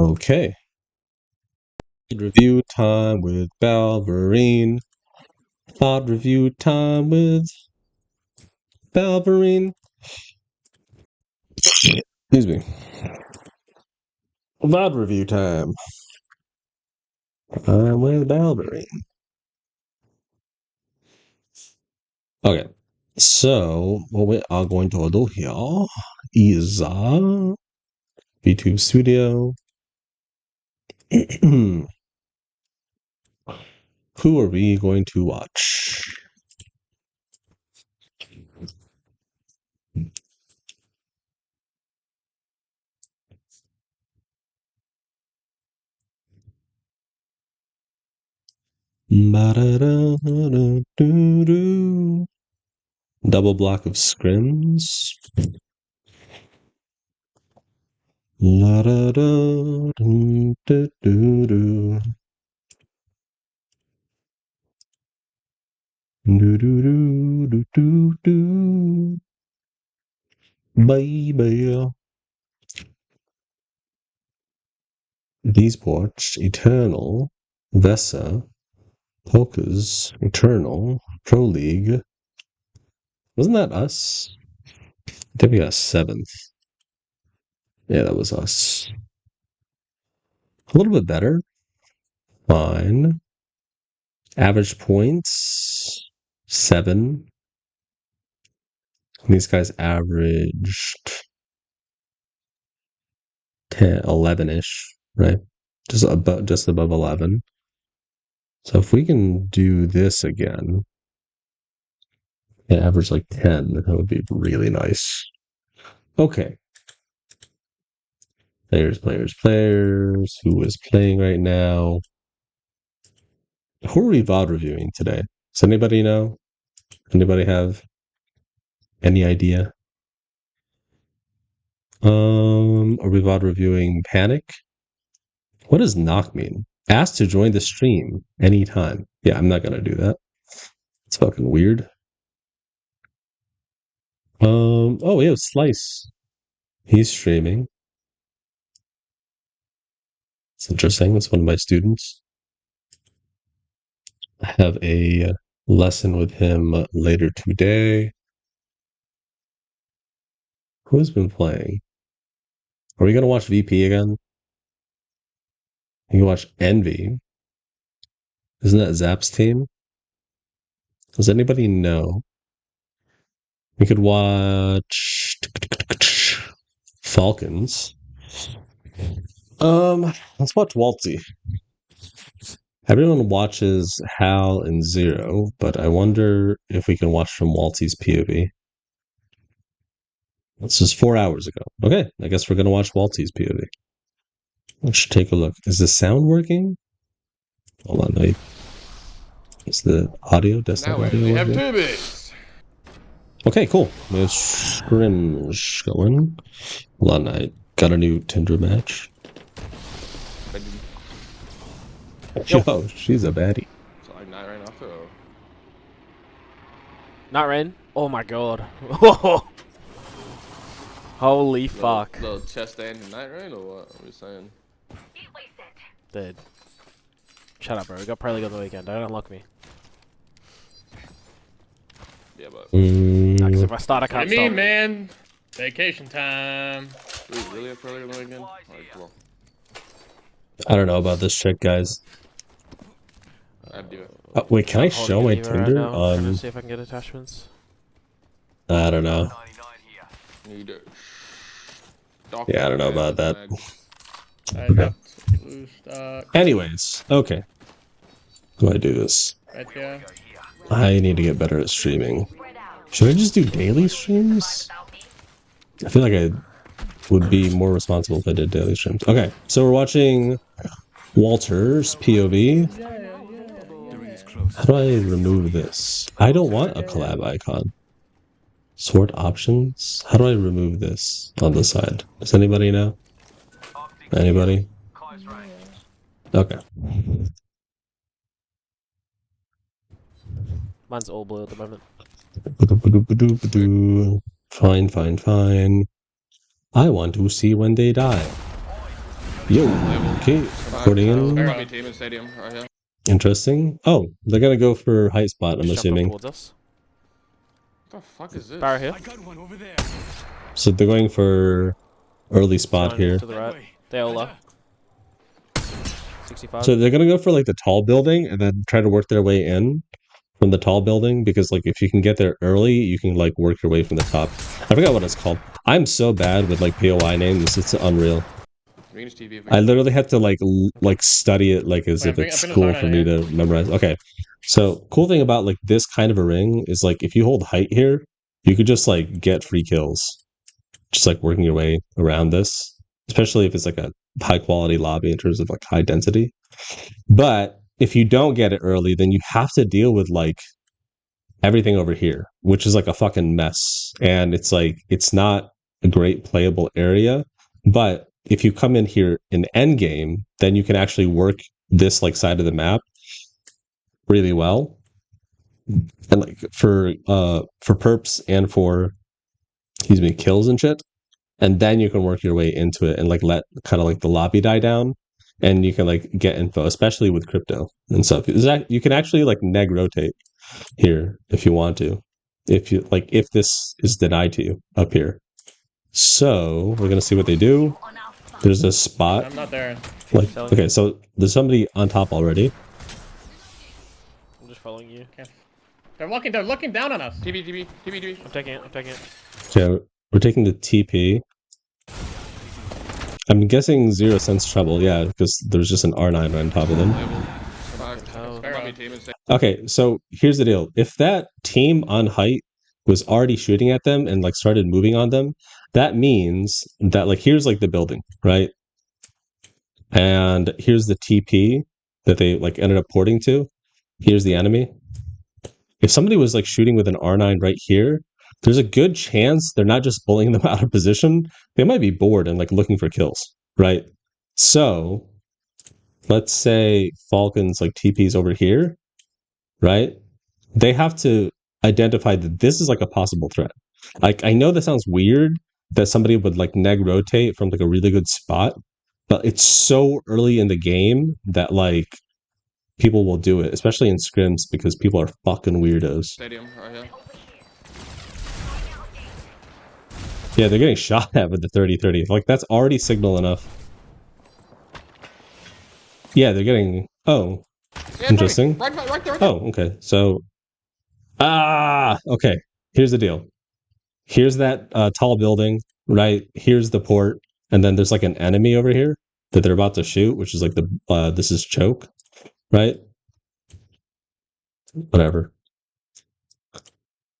Okay. Review time with Balverine. Vod review time with Balverine. Excuse me. Vod review time. I'm with Balverine. Okay. So, what we are going to do here is VTube Studio. Who are we going to watch? Double block of scrims. La da da do do do do do do do do do. Baby. These porch Eternal Vesa Polkas Eternal Pro League. Wasn't that us? I think we got 7th. Yeah, that was us. A little bit better. Fine. Average points 7. These guys averaged 10, 11-ish, right? Just above 11. So if we can do this again, and average like 10, that would be really nice. Okay. Players. Who is playing right now? Who are we VOD reviewing today? Does anybody know? Anybody have any idea? Are we VOD reviewing Panic? What does knock mean? Ask to join the stream anytime. Yeah, I'm not gonna do that. It's fucking weird. Oh, we have Slice. He's streaming. It's interesting. That's one of my students. I have a lesson with him later today. Who's been playing? Are we gonna watch VP again? You can watch Envy. Isn't that Zap's team? Does anybody know? We could watch Falcons. Let's watch Wxltzy. Everyone watches Hal and Zero, but I wonder if we can watch from Wxltzy's POV. This is 4 hours ago. Okay, I guess we're gonna watch Wxltzy's POV. Let's take a look. Is the sound working? Hold on, is the audio, desktop now audio? We have tubes. Okay, cool. We have scrims going. Hold on, I got a new Tinder match. Yo, she's a baddie. So I'm not right now, so. Not Ren? Oh my god. Holy fuck. Little chest stand tonight, right? Or what? I'm just saying. Dude. Shut up, bro. We got Pro League on the weekend. Don't unlock me. Yeah, but. Nah, 'cause if I start, I can't What do you stop. mean, man? Vacation time. Do we really have Pro League on the weekend? Alright, cool. I don't know about this chick, guys. I'd do it. Wait, can I show my Holding it Tinder right now, trying to on? see if I can get attachments. I don't know. Need it. Yeah, I don't know about that. I have to lose stock Anyways, okay. How do I do this? right here. I need to get better at streaming. Should I just do daily streams? I feel like I would be more responsible if I did daily streams. Okay, so we're watching Walter's POV. How do I remove this? I don't want a collab icon. Sort options? How do I remove this on the side? Does anybody know? Anybody? Okay. Mine's all blue at the moment. Fine. I want to see when they die. Yo, okay, porting in. There might be a team in stadium right here. Interesting. Oh, they're gonna go for height spot, I'm Just jumped assuming. towards us. What the fuck is this? Barra here. So they're going for early spot Going here. to the right. They all are. 65. So they're gonna go for like the tall building and then try to work their way in from the tall building, because like if you can get there early, you can like work your way from the top. I forgot what it's called. I'm so bad with like POI names, it's unreal. I literally had to like study it like as if it's school for me to memorize. Okay, so cool thing about like this kind of a ring is like if you hold height here, you could just like get free kills, just like working your way around this, especially if it's like a high quality lobby in terms of like high density. But if you don't get it early, then you have to deal with like everything over here, which is like a fucking mess. And it's like, it's not a great playable area. But if you come in here in end game, then you can actually work this like side of the map really well. And like for perps and for, excuse me, kills and shit. And then you can work your way into it and like let kind of like the lobby die down. And you can like get info, especially with crypto and stuff. You can actually like neg rotate here if you want to, if you like, if this is denied to you up here. So we're gonna see what they do. There's a spot. I'm not there. Like, okay, so there's somebody on top already. I'm just following you. Okay. They're looking down on us. TB. I'm taking it. Yeah, we're taking the TP. I'm guessing 0 cents trouble, yeah, because there's just an R9 right on top of them. Okay, so here's the deal. If that team on height was already shooting at them and like started moving on them, that means that like here's like the building, right? And here's the TP that they like ended up porting to. Here's the enemy. If somebody was like shooting with an R9 right here, there's a good chance they're not just bullying them out of position. They might be bored and like looking for kills, right? So let's say Falcon's like TP's over here, right? They have to identify that this is like a possible threat. Like, I know that sounds weird that somebody would like neg rotate from like a really good spot, but it's so early in the game that like people will do it, especially in scrims, because people are fucking weirdos. Stadium right here. Yeah, they're getting shot at with the 30-30. Like, that's already signal enough. Yeah, they're getting... Oh, yeah, interesting. Right there. Oh, okay. So... okay. Here's the deal. Here's that tall building, right? Here's the port. And then there's like an enemy over here that they're about to shoot, which is like the... this is choke, right? Whatever.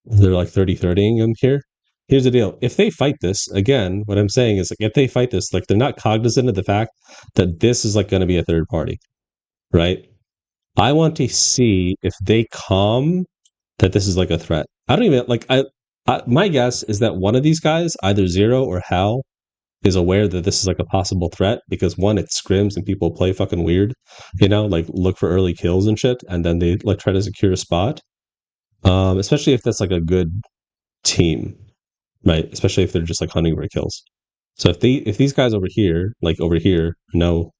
They're like 30-30ing them here. Here's the deal. If they fight this, again, what I'm saying is like if they fight this, like they're not cognizant of the fact that this is like going to be a third party, right? I want to see if they calm that this is like a threat. I don't even like my guess is that one of these guys, either Zero or Hal, is aware that this is like a possible threat because one, it scrims and people play fucking weird, you know, like look for early kills and shit, and then they like try to secure a spot. Especially if that's like a good team. Right, especially if they're just like hunting for kills. So if these guys over here know,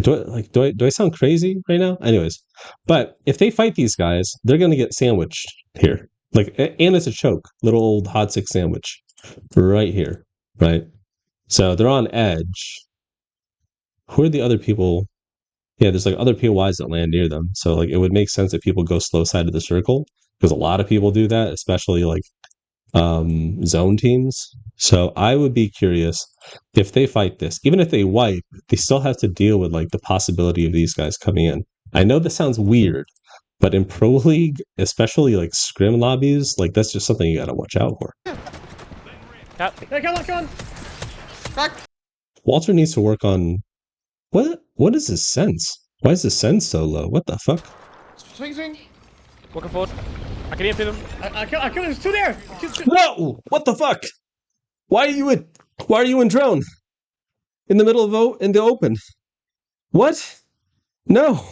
do I sound crazy right now? Anyways, but if they fight these guys, they're gonna get sandwiched here. Like, and it's a choke, little old hot six sandwich, right here, right? So they're on edge. Who are the other people? Yeah, there's like other POIs that land near them. So like it would make sense that people go slow side of the circle because a lot of people do that, especially like zone teams. So I would be curious if they fight this, even if they wipe, they still have to deal with like the possibility of these guys coming in. I know this sounds weird, but in Pro League, especially like scrim lobbies, like that's just something you gotta watch out for. Hey, come on. Back. Walter needs to work on what is his sense? Why is his sense so low? What the fuck? Swing. Walking forward. I can EMP them. I killed him. There's two there. No! What the fuck? Why are you in drone? In the middle of in the open? What? No.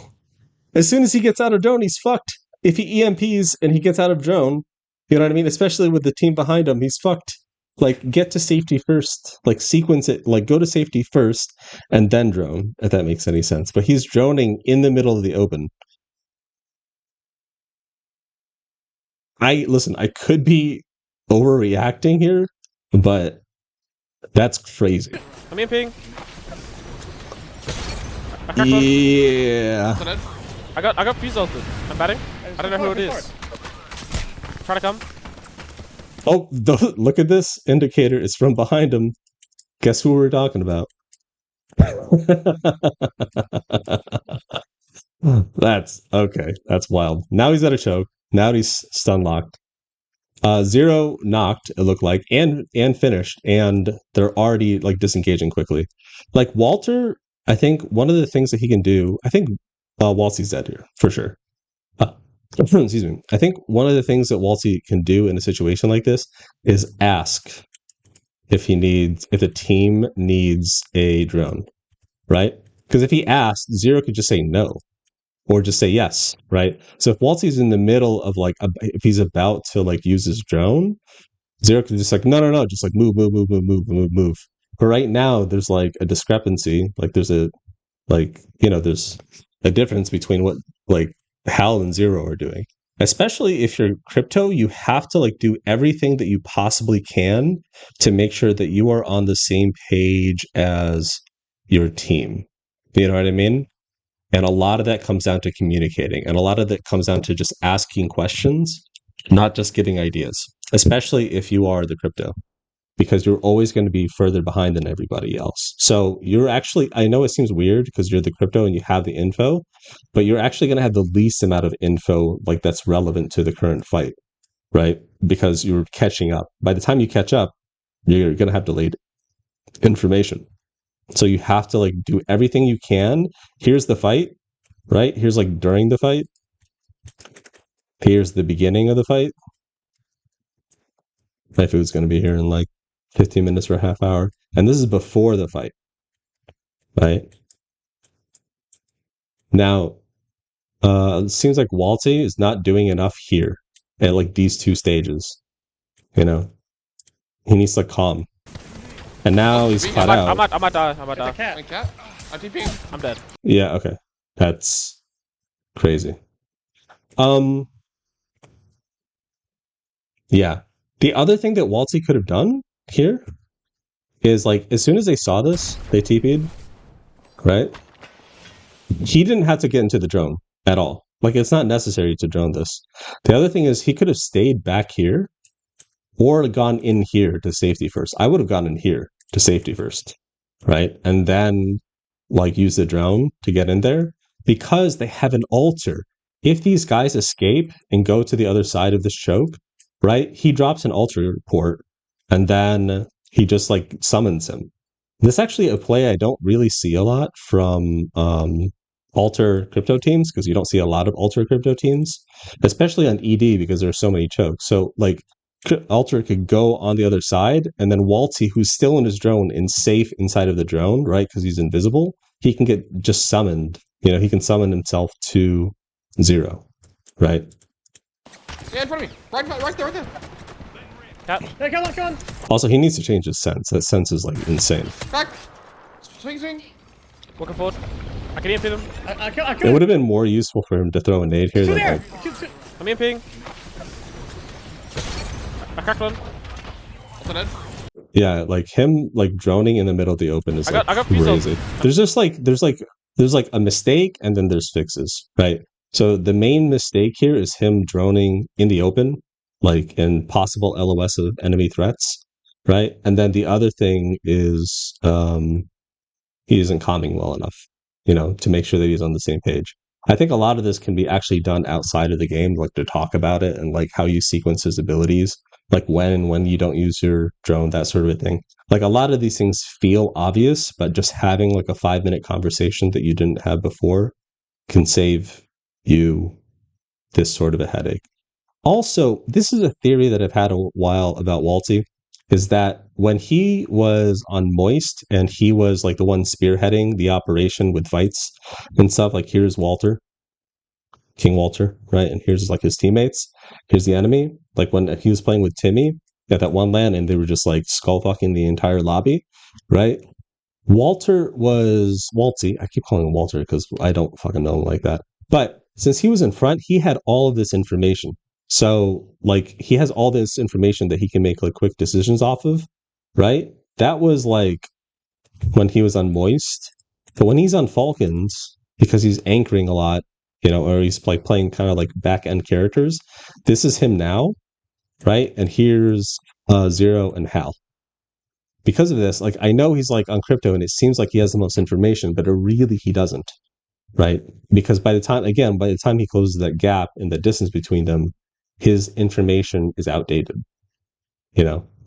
As soon as he gets out of drone, he's fucked. If he EMPs and he gets out of drone, you know what I mean? Especially with the team behind him, he's fucked. like get to safety first, like sequence it, like go to safety first and then drone, if that makes any sense. But he's droning in the middle of the open. I could be overreacting here, but that's crazy. I'm in ping. Yeah. I got fuse ulted. I'm batting. I don't know who it is. Try to come. Oh, look at this indicator. It's from behind him. Guess who we're talking about? That's okay. That's wild. Now he's at a choke. Now he's stun locked. Zero knocked, it looked like, and finished, and they're already like disengaging quickly. Like Walter, I think one of the things that he can do, I think Wxltzy's dead here for sure. Excuse me. I think one of the things that Wxltzy can do in a situation like this is ask if the team needs a drone, right? Because if he asks, Zero could just say no. Or just say yes, right? So if Wxltzy's in the middle of like, if he's about to like use his drone, Zero can just like, no, just like move. But right now, there's like a discrepancy. Like there's there's a difference between what like Hal and Zero are doing. Especially if you're crypto, you have to like do everything that you possibly can to make sure that you are on the same page as your team. You know what I mean? And a lot of that comes down to communicating. And a lot of that comes down to just asking questions, not just getting ideas, especially if you are the crypto, because you're always going to be further behind than everybody else. So you're actually, I know it seems weird because you're the crypto and you have the info, but you're actually going to have the least amount of info like that's relevant to the current fight, right? Because you're catching up. By the time you catch up, you're going to have delayed information. So you have to like do everything you can. Here's the fight, right? Here's like during the fight. Here's the beginning of the fight. My food's going to be here in like 15 minutes or a half hour. And this is before the fight, right? Now, it seems like Wxltzy is not doing enough here at like these two stages. You know, he needs to calm. And now he's caught out. I might die. It's a cat. Cat? I'm TPing. I'm dead. Yeah, okay. That's crazy. Yeah. The other thing that Wxltzy could have done here is like as soon as they saw this, they TP'd, right? He didn't have to get into the drone at all. Like it's not necessary to drone this. The other thing is he could have stayed back here or gone in here to safety first. I would have gone in here to safety first, right? And then like use the drone to get in there because they have an altar. If these guys escape and go to the other side of this choke, right? He drops an altar report and then he just like summons him. This is actually a play I don't really see a lot from altar crypto teams because you don't see a lot of altar crypto teams, especially on ED because there's so many chokes. So like altar could go on the other side and then Wxltzy, who's still in his drone and safe inside of the drone, right? Because he's invisible, he can get just summoned. You know, he can summon himself to Zero, right? Yeah, in front of me. Right there. Hey, come on. Also, he needs to change his sense. That sense is like insane. Back. Swing. Walking forward. I can EMP them. I It would have been more useful for him to throw a nade here Two than there. like, I'm EMPing. I cracked one. Also dead. yeah, like him like droning in the middle of the open is I like got fuse crazy. There's just like there's like a mistake and then there's fixes, right? So the main mistake here is him droning in the open, like in possible LOS of enemy threats, right? And then the other thing is he isn't calming well enough, you know, to make sure that he's on the same page. I think a lot of this can be actually done outside of the game, like to talk about it and like how you sequence his abilities, like when you don't use your drone, that sort of a thing. Like a lot of these things feel obvious, but just having like a 5-minute conversation that you didn't have before can save you this sort of a headache. Also, this is a theory that I've had a while about Wxltzy, is that when he was on Moist and he was like the one spearheading the operation with fights and stuff, like here's Walter, King Walter, right? And here's like his teammates, here's the enemy. Like when he was playing with Timmy, at that one LAN, and they were just like skull fucking the entire lobby, right? Wxltzy. I keep calling him Walter because I don't fucking know him like that. But since he was in front, he had all of this information. So like he has all this information that he can make like quick decisions off of, right? That was like when he was on Moist. But when he's on Falcons, because he's anchoring a lot, or he's like playing kind of like back end characters, this is him now, right? And here's Zero and Hal. Because of this, like I know he's like on crypto and it seems like he has the most information, but he doesn't, right? Because by the time he closes that gap in the distance between them, his information is outdated.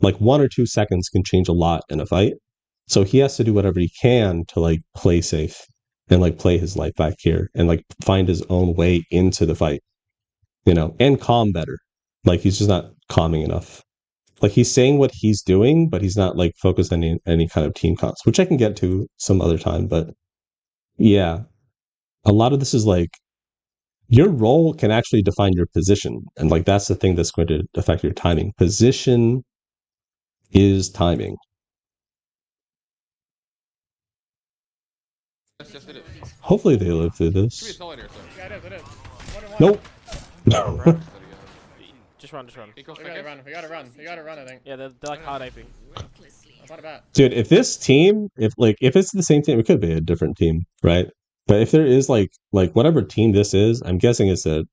Like 1 or 2 seconds can change a lot in a fight. So he has to do whatever he can to like play safe and like play his life back here and like find his own way into the fight, and calm better. Like he's just not calming enough. Like he's saying what he's doing, but he's not like focused on any kind of team comps, which I can get to some other time. But yeah, a lot of this is like your role can actually define your position. And like that's the thing that's going to affect your timing. Position is timing. Yes, it is. Hopefully they live through Should be a this. solid here, sir. Yeah, it is. Nope. Just run. He goes We gotta run. We gotta run, I think. Yeah, they're like hard aping. That's not bad. Dude, if this team, if it's the same team, it could be a different team, right? But if there is like whatever team this is, I'm guessing it's that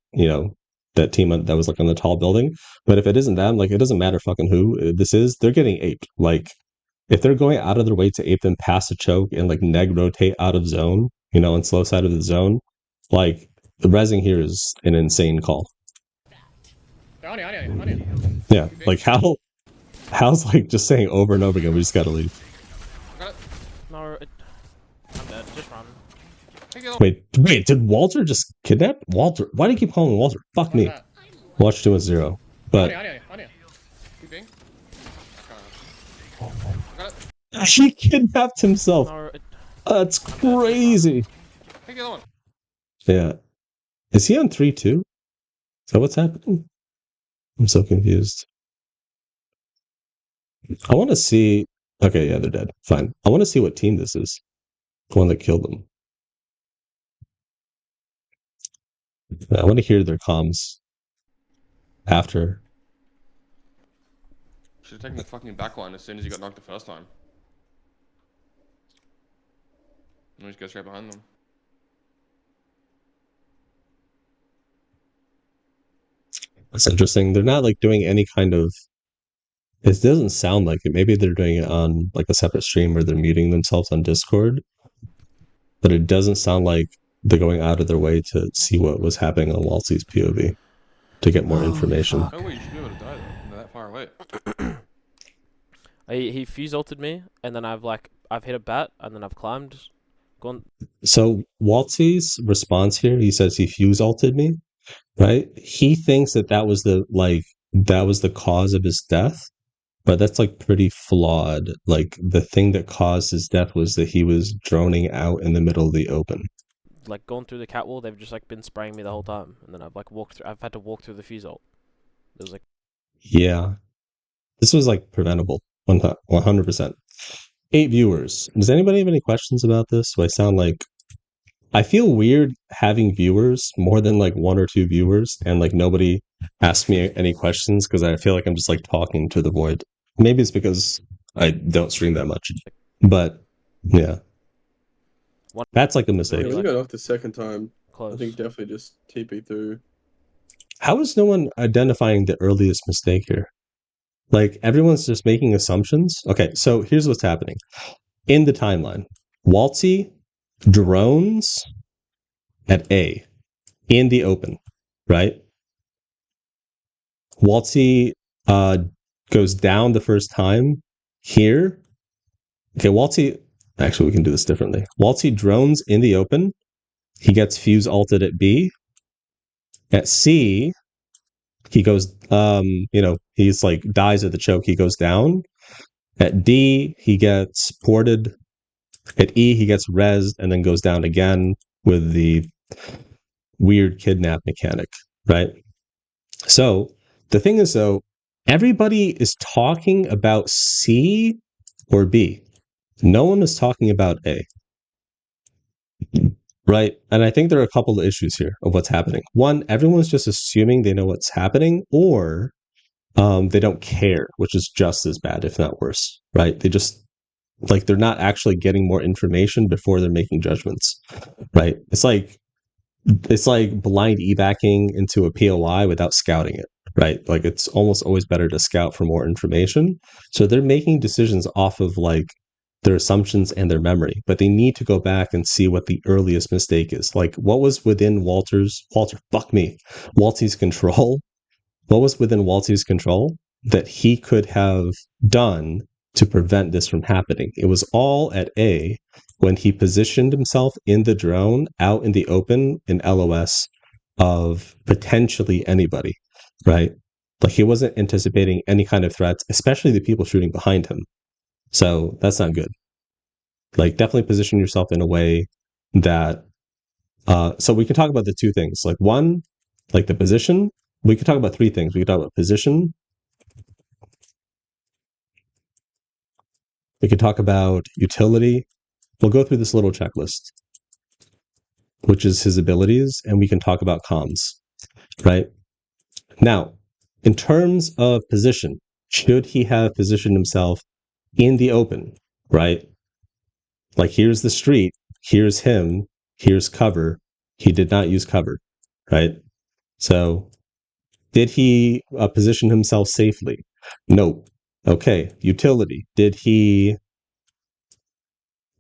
team that was like on the tall building. But if it isn't them, like it doesn't matter fucking who this is, they're getting aped. Like if they're going out of their way to ape them past the choke and like neg rotate out of zone, and slow side of the zone, like the rezzing here is an insane call. On you. Yeah, like Hal's like just saying over and over again, we just gotta leave. Got it. No, I'm dead. Just run. Take it. Wait, did Walter just kidnap Walter? Why do you keep calling him Walter? Fuck me. Watch 2-0. But On you. Keep being. Got it. he kidnapped himself. No, That's crazy. Take the other one. Yeah. Is he on 3-2? Is that what's happening? I'm so confused. I want to see. Okay, yeah, they're dead. Fine. I want to see what team this is. The one that killed them. I want to hear their comms after. Should have taken the fucking back line as soon as you got knocked the first time. And we just go straight behind them. That's interesting. They're not like doing any kind of. It doesn't sound like it. Maybe they're doing it on like a separate stream or they're muting themselves on Discord. But it doesn't sound like they're going out of their way to see what was happening on Wxltzy's POV to get more information. Oh wait, you should be able to die though. They're that far away. he fuse ulted me, and then I've hit a bat, and then I've climbed, gone. So Wxltzy's response here, he says he fuse ulted me, right? He thinks that was the cause of his death. But that's like pretty flawed. Like the thing that caused his death was that he was droning out in the middle of the open. Like going through the cat wall, they've just like been spraying me the whole time, and then I've had to walk through the fuse ult. It was like, Yeah, this was like preventable, 100%. 8 viewers. Does anybody have any questions about this? Do I sound like? I feel weird having viewers, more than like 1 or 2 viewers, and like nobody asks me any questions because I feel like I'm just like talking to the void. Maybe it's because I don't stream that much, but yeah, that's like a mistake. Yeah, we got off the second time. close. I think definitely just TP through. How is no one identifying the earliest mistake here? Like everyone's just making assumptions. Okay, so here's what's happening in the timeline. Wxltzy drones at A in the open, right? Wxltzy goes down the first time here. Okay, Wxltzy. Actually, we can do this differently. Wxltzy drones in the open. He gets fuse ulted at B. At C, he goes. He's like dies at the choke. He goes down. At D, he gets ported. At E, he gets rezzed and then goes down again with the weird kidnap mechanic, right? So the thing is, though, everybody is talking about C or B. No one is talking about A. Right? And I think there are a couple of issues here of what's happening. One, everyone's just assuming they know what's happening, or they don't care, which is just as bad, if not worse. Right? They just, like, they're not actually getting more information before they're making judgments. Right? It's like blind evacing into a POI without scouting it, right? Like, it's almost always better to scout for more information. So they're making decisions off of like their assumptions and their memory, but they need to go back and see what the earliest mistake is. Like, what was within Wxltzy's control? What was within Wxltzy's control that he could have done to prevent this from happening? It was all at A, when he positioned himself in the drone out in the open in LOS of potentially anybody, right? Like, he wasn't anticipating any kind of threats, especially the people shooting behind him. So that's not good. Like, definitely position yourself in a way that, so we can talk about the two things. Like, one, like the position. We could talk about three things. We could talk about position. We could talk about utility. We'll go through this little checklist, which is his abilities, and we can talk about comms, right? Now, in terms of position, should he have positioned himself in the open, right? Like, here's the street, here's him, here's cover. He did not use cover, right? So, did he position himself safely? No. Okay, utility. Did he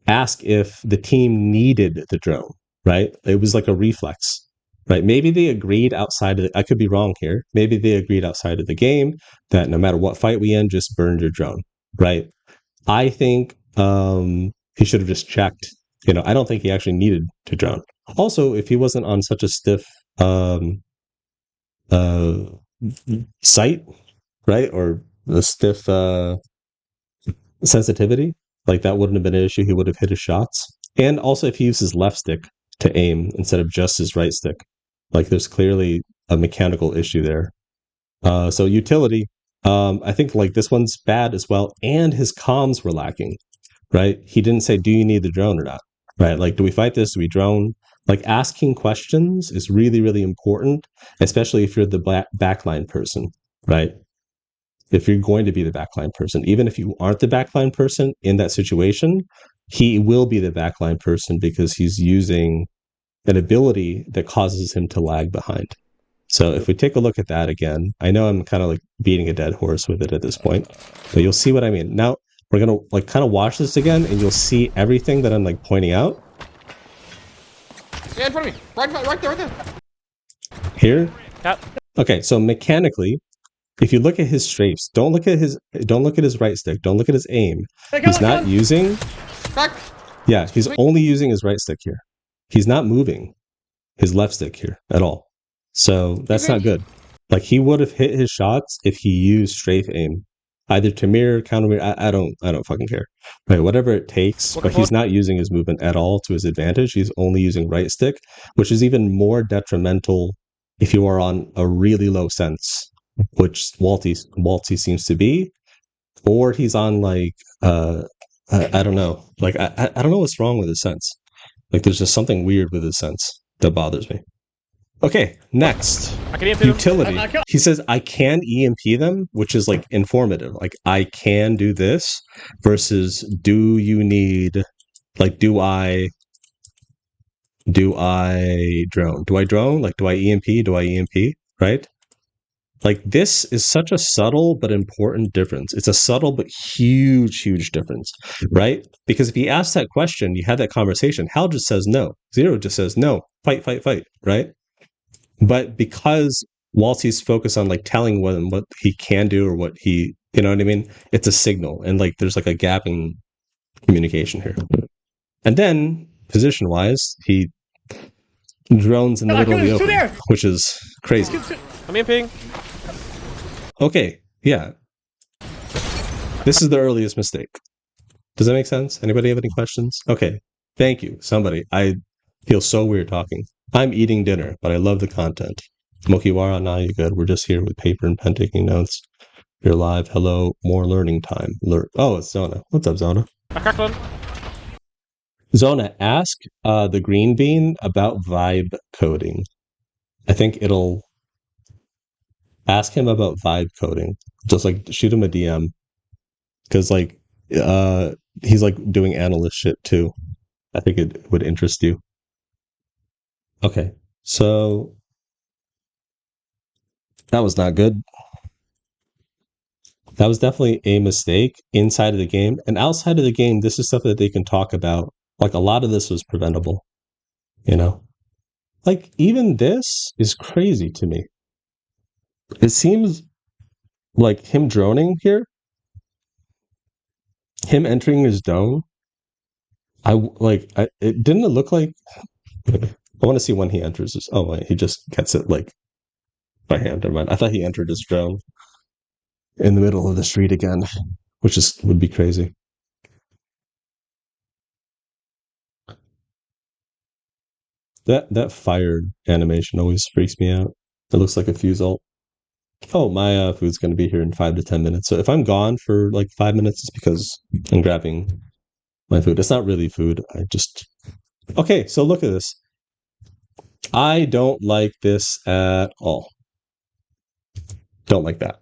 ask if the team needed the drone, right? It was like a reflex, right? Maybe they agreed outside of I could be wrong here. Maybe they agreed outside of the game that no matter what fight we end, just burn your drone, right? I think he should have just checked. I don't think he actually needed to drone. Also, if he wasn't on such a stiff sight, right, or a stiff sensitivity, like, that wouldn't have been an issue. He would have hit his shots. And also, if he used his left stick to aim instead of just his right stick, like, there's clearly a mechanical issue there. So utility, I think, like, this one's bad as well. And his comms were lacking, right? He didn't say, do you need the drone or not? Right? Like, do we fight this? Do we drone? Like, asking questions is really, really important, especially if you're the backline person, right? If you're going to be the backline person, even if you aren't the backline person in that situation, he will be the backline person because he's using an ability that causes him to lag behind. So if we take a look at that again, I know I'm kind of like beating a dead horse with it at this point, but you'll see what I mean. Now we're going to like kind of watch this again and you'll see everything that I'm like pointing out. Yeah, in front of me. Right there. Here? Yep. Okay, so mechanically, if you look at his strafes, don't look at his right stick, don't look at his aim. He's not using. Back. Yeah, he's only using his right stick here. He's not moving his left stick here at all. So that's not good. Like, he would have hit his shots if he used strafe aim, either to mirror, counter mirror. I don't fucking care. Right, whatever it takes. But he's not using his movement at all to his advantage. He's only using right stick, which is even more detrimental if you are on a really low sense, which Wxltzy seems to be, or he's on like I don't know. Like, I don't know what's wrong with his sense. Like, there's just something weird with his sense that bothers me. Okay, next. Utility. He says, I can EMP them, which is like informative. Like, I can do this versus do you need, like, do I drone? Do I drone? Like, do I EMP? Do I EMP? Right? Like, this is such a subtle but important difference. It's a subtle but huge, huge difference, right? Because if he asks that question, you had that conversation, Hal just says no. Zero just says no. Fight, right? But because Wxltzy's focused on like telling what he can do or what he, you know what I mean? It's a signal, and like there's like a gap in communication here. And then position-wise, he drones in the middle of the open, which is crazy. I'm imping. Okay, yeah. This is the earliest mistake. Does that make sense? Anybody have any questions? Okay, thank you. Somebody. I feel so weird talking. I'm eating dinner, but I love the content. Mokiwara, nah, you good. We're just here with paper and pen taking notes. You're live. Hello. More learning time. Oh, it's Zona. What's up, Zona? I cracked one. Zona, ask the green bean about vibe coding. I think it'll ask him about vibe coding. Just like shoot him a DM. Because like he's like doing analyst shit too. I think it would interest you. Okay. So that was not good. That was definitely a mistake inside of the game. And outside of the game, this is stuff that they can talk about. Like a lot of this was preventable. You know? Like even this is crazy to me. It seems like him droning here, him entering his dome. It didn't look like. I want to see when he enters this. Oh wait, he just gets it like by hand. Never mind. I thought he entered his drone in the middle of the street again, which would be crazy. That fire animation always freaks me out. It looks like a fuse ult. Oh, my food's going to be here in 5 to 10 minutes. So if I'm gone for like 5 minutes, it's because I'm grabbing my food. It's not really food. Okay, so look at this. I don't like this at all. Don't like that.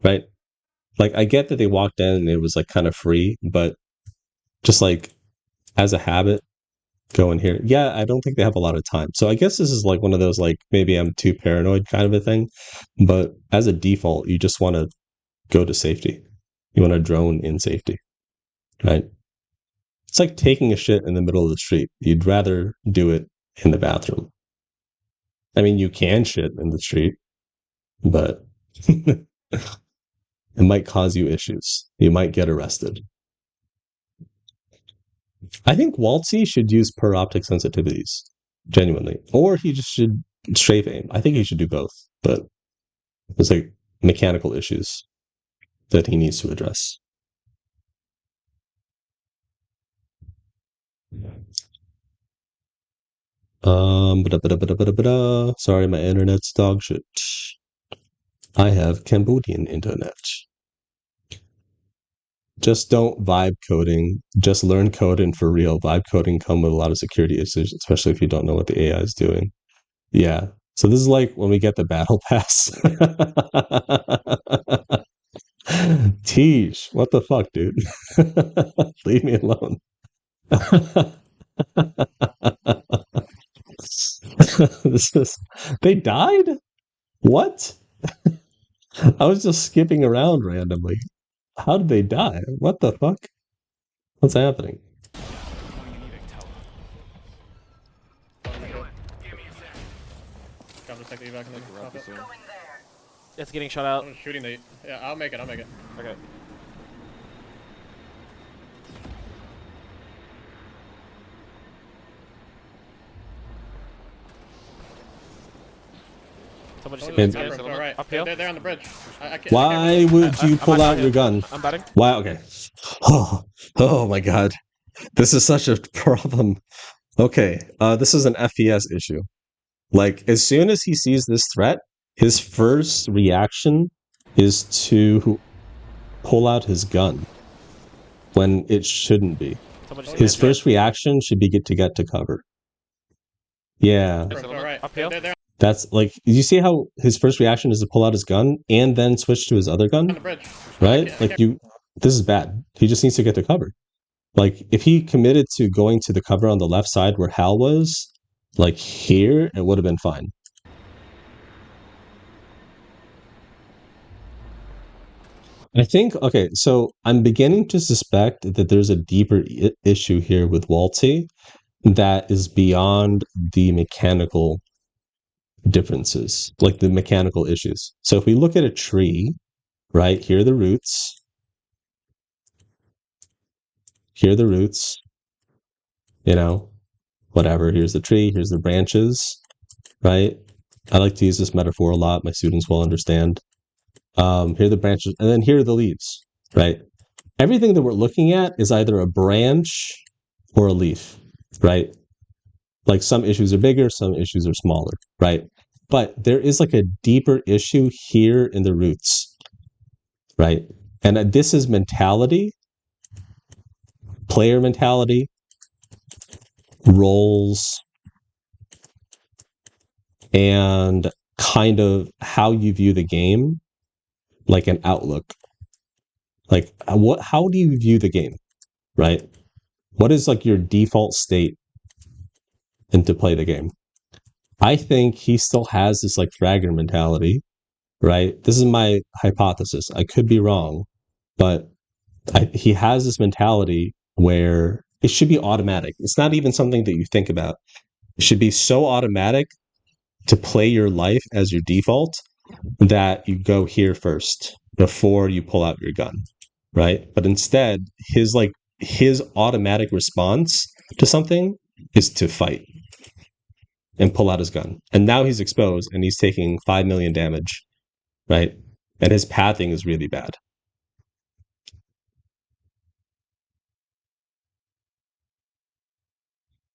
Right? Like, I get that they walked in and it was like kind of free, but just like as a habit, go in here. Yeah, I don't think they have a lot of time. So I guess this is like one of those, like, maybe I'm too paranoid kind of a thing. But as a default, you just want to go to safety. You want to drone in safety, right? It's like taking a shit in the middle of the street. You'd rather do it in the bathroom. I mean, you can shit in the street, but it might cause you issues. You might get arrested. I think Wxltzy should use per optic sensitivities, genuinely. Or he just should strafe aim. I think he should do both, but there's like mechanical issues that he needs to address. Sorry, my internet's dog shit. I have Cambodian internet. Just don't vibe coding. Just learn coding for real. Vibe coding come with a lot of security issues, especially if you don't know what the AI is doing. Yeah. So this is like when we get the battle pass. Teach. What the fuck, dude? Leave me alone. They died? What? I was just skipping around randomly. How did they die? What the fuck? What's happening? Come just take the evac and then pop it. It's getting shot out. I'm shooting the. Yeah, I'll make it. Okay. Someone just hit me And- upstairs. All right. Up here. They're on the bridge. I can't. Why would you pull out your gun? I'm batting. Why? Okay. Oh my god. This is such a problem. Okay. This is an FPS issue. Like, as soon as he sees this threat, his first reaction is to pull out his gun when it shouldn't be. Someone just hit me His upstairs. first reaction should be to get to cover. Yeah. All right. Up here. They're That's like, you see how his first reaction is to pull out his gun and then switch to his other on gun? the bridge. Right? I can't- This is bad. He just needs to get to cover. Like, if he committed to going to the cover on the left side where Hal was, like here, it would have been fine. I think, okay, so I'm beginning to suspect that there's a deeper issue here with Wxltzy that is beyond the mechanical differences, like the mechanical issues. So if we look at a tree, right, here are the roots. Here are the roots. You know, whatever. Here's the tree, here's the branches, right? I like to use this metaphor a lot. My students will understand. Here are the branches, and then here are the leaves, right? Everything that we're looking at is either a branch or a leaf, right? Like some issues are bigger, some issues are smaller, right? But there is like a deeper issue here in the roots. right? And this is mentality, player mentality, roles, and kind of how you view the game, like an outlook. Like how do you view the game, right? What is like your default state and to play the game? I think he still has this like fragger mentality, right? This is my hypothesis. I could be wrong, but he has this mentality where it should be automatic. It's not even something that you think about. It should be so automatic to play your life as your default that you go here first before you pull out your gun, right? But instead, his automatic response to something is to fight and pull out his gun. And now he's exposed and he's taking 5 million damage, right? And his pathing is really bad.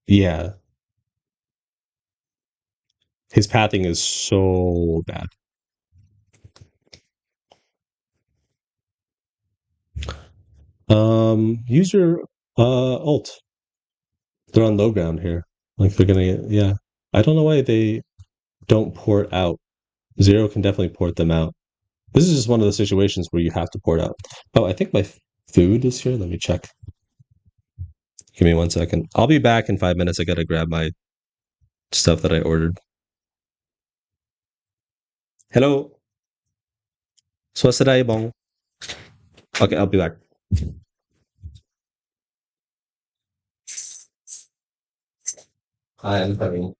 Yeah. His pathing is so bad. Use your ult. They're on low ground here. Like they're gonna get, yeah. I don't know why they don't port out. Zero can definitely port them out. This is just one of the situations where you have to port out. Oh, I think my food is here. Let me check. Give me 1 second. I'll be back in 5 minutes. I gotta grab my stuff that I ordered. Hello. Swastika bong. Okay, I'll be back. I am coming.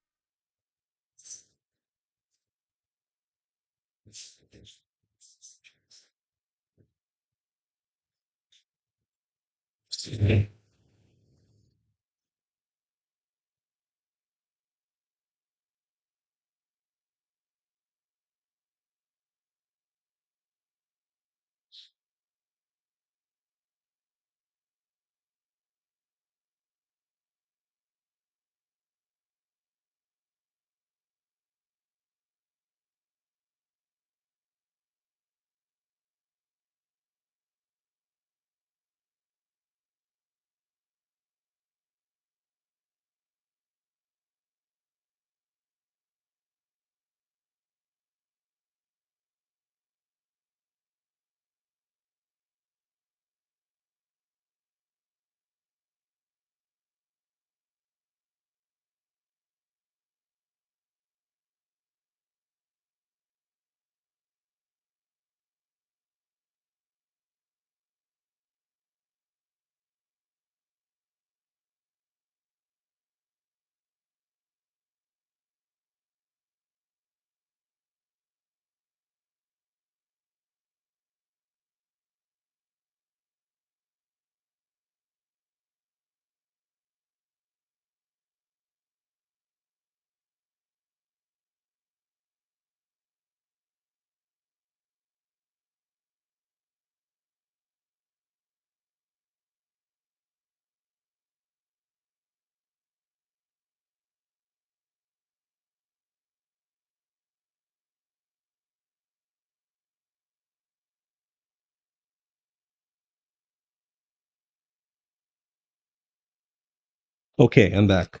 Okay, I'm back.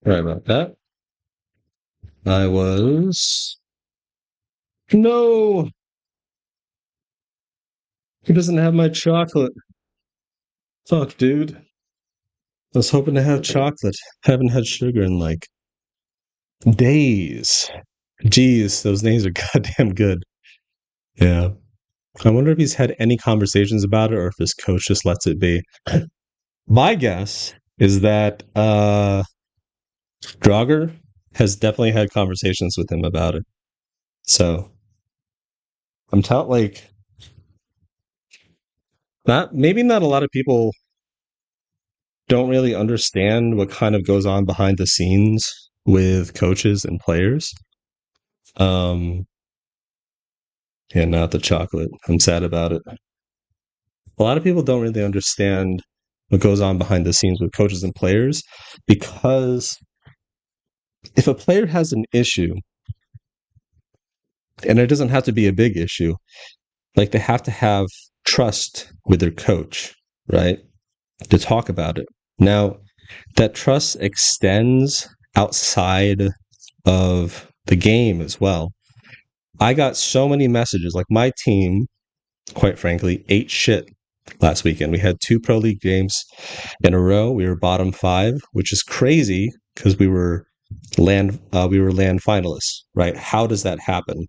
Sorry about that. I was. No! He doesn't have my chocolate. Fuck, dude. I was hoping to have chocolate. Haven't had sugar in like days. Jeez, those names are goddamn good. Yeah. I wonder if he's had any conversations about it or if his coach just lets it be. My guess is that Draugr has definitely had conversations with him about it. So I'm telling like not a lot of people don't really understand what kind of goes on behind the scenes with coaches and players. Um yeah, not the chocolate. I'm sad about it. A lot of people don't really understand what goes on behind the scenes with coaches and players because if a player has an issue, and it doesn't have to be a big issue, like they have to have trust with their coach, right? To talk about it. Now, that trust extends outside of the game as well. I got so many messages. Like my team, quite frankly, ate shit last weekend. We had 2 Pro League games in a row. We were bottom 5, which is crazy because we were land finalists, right? How does that happen?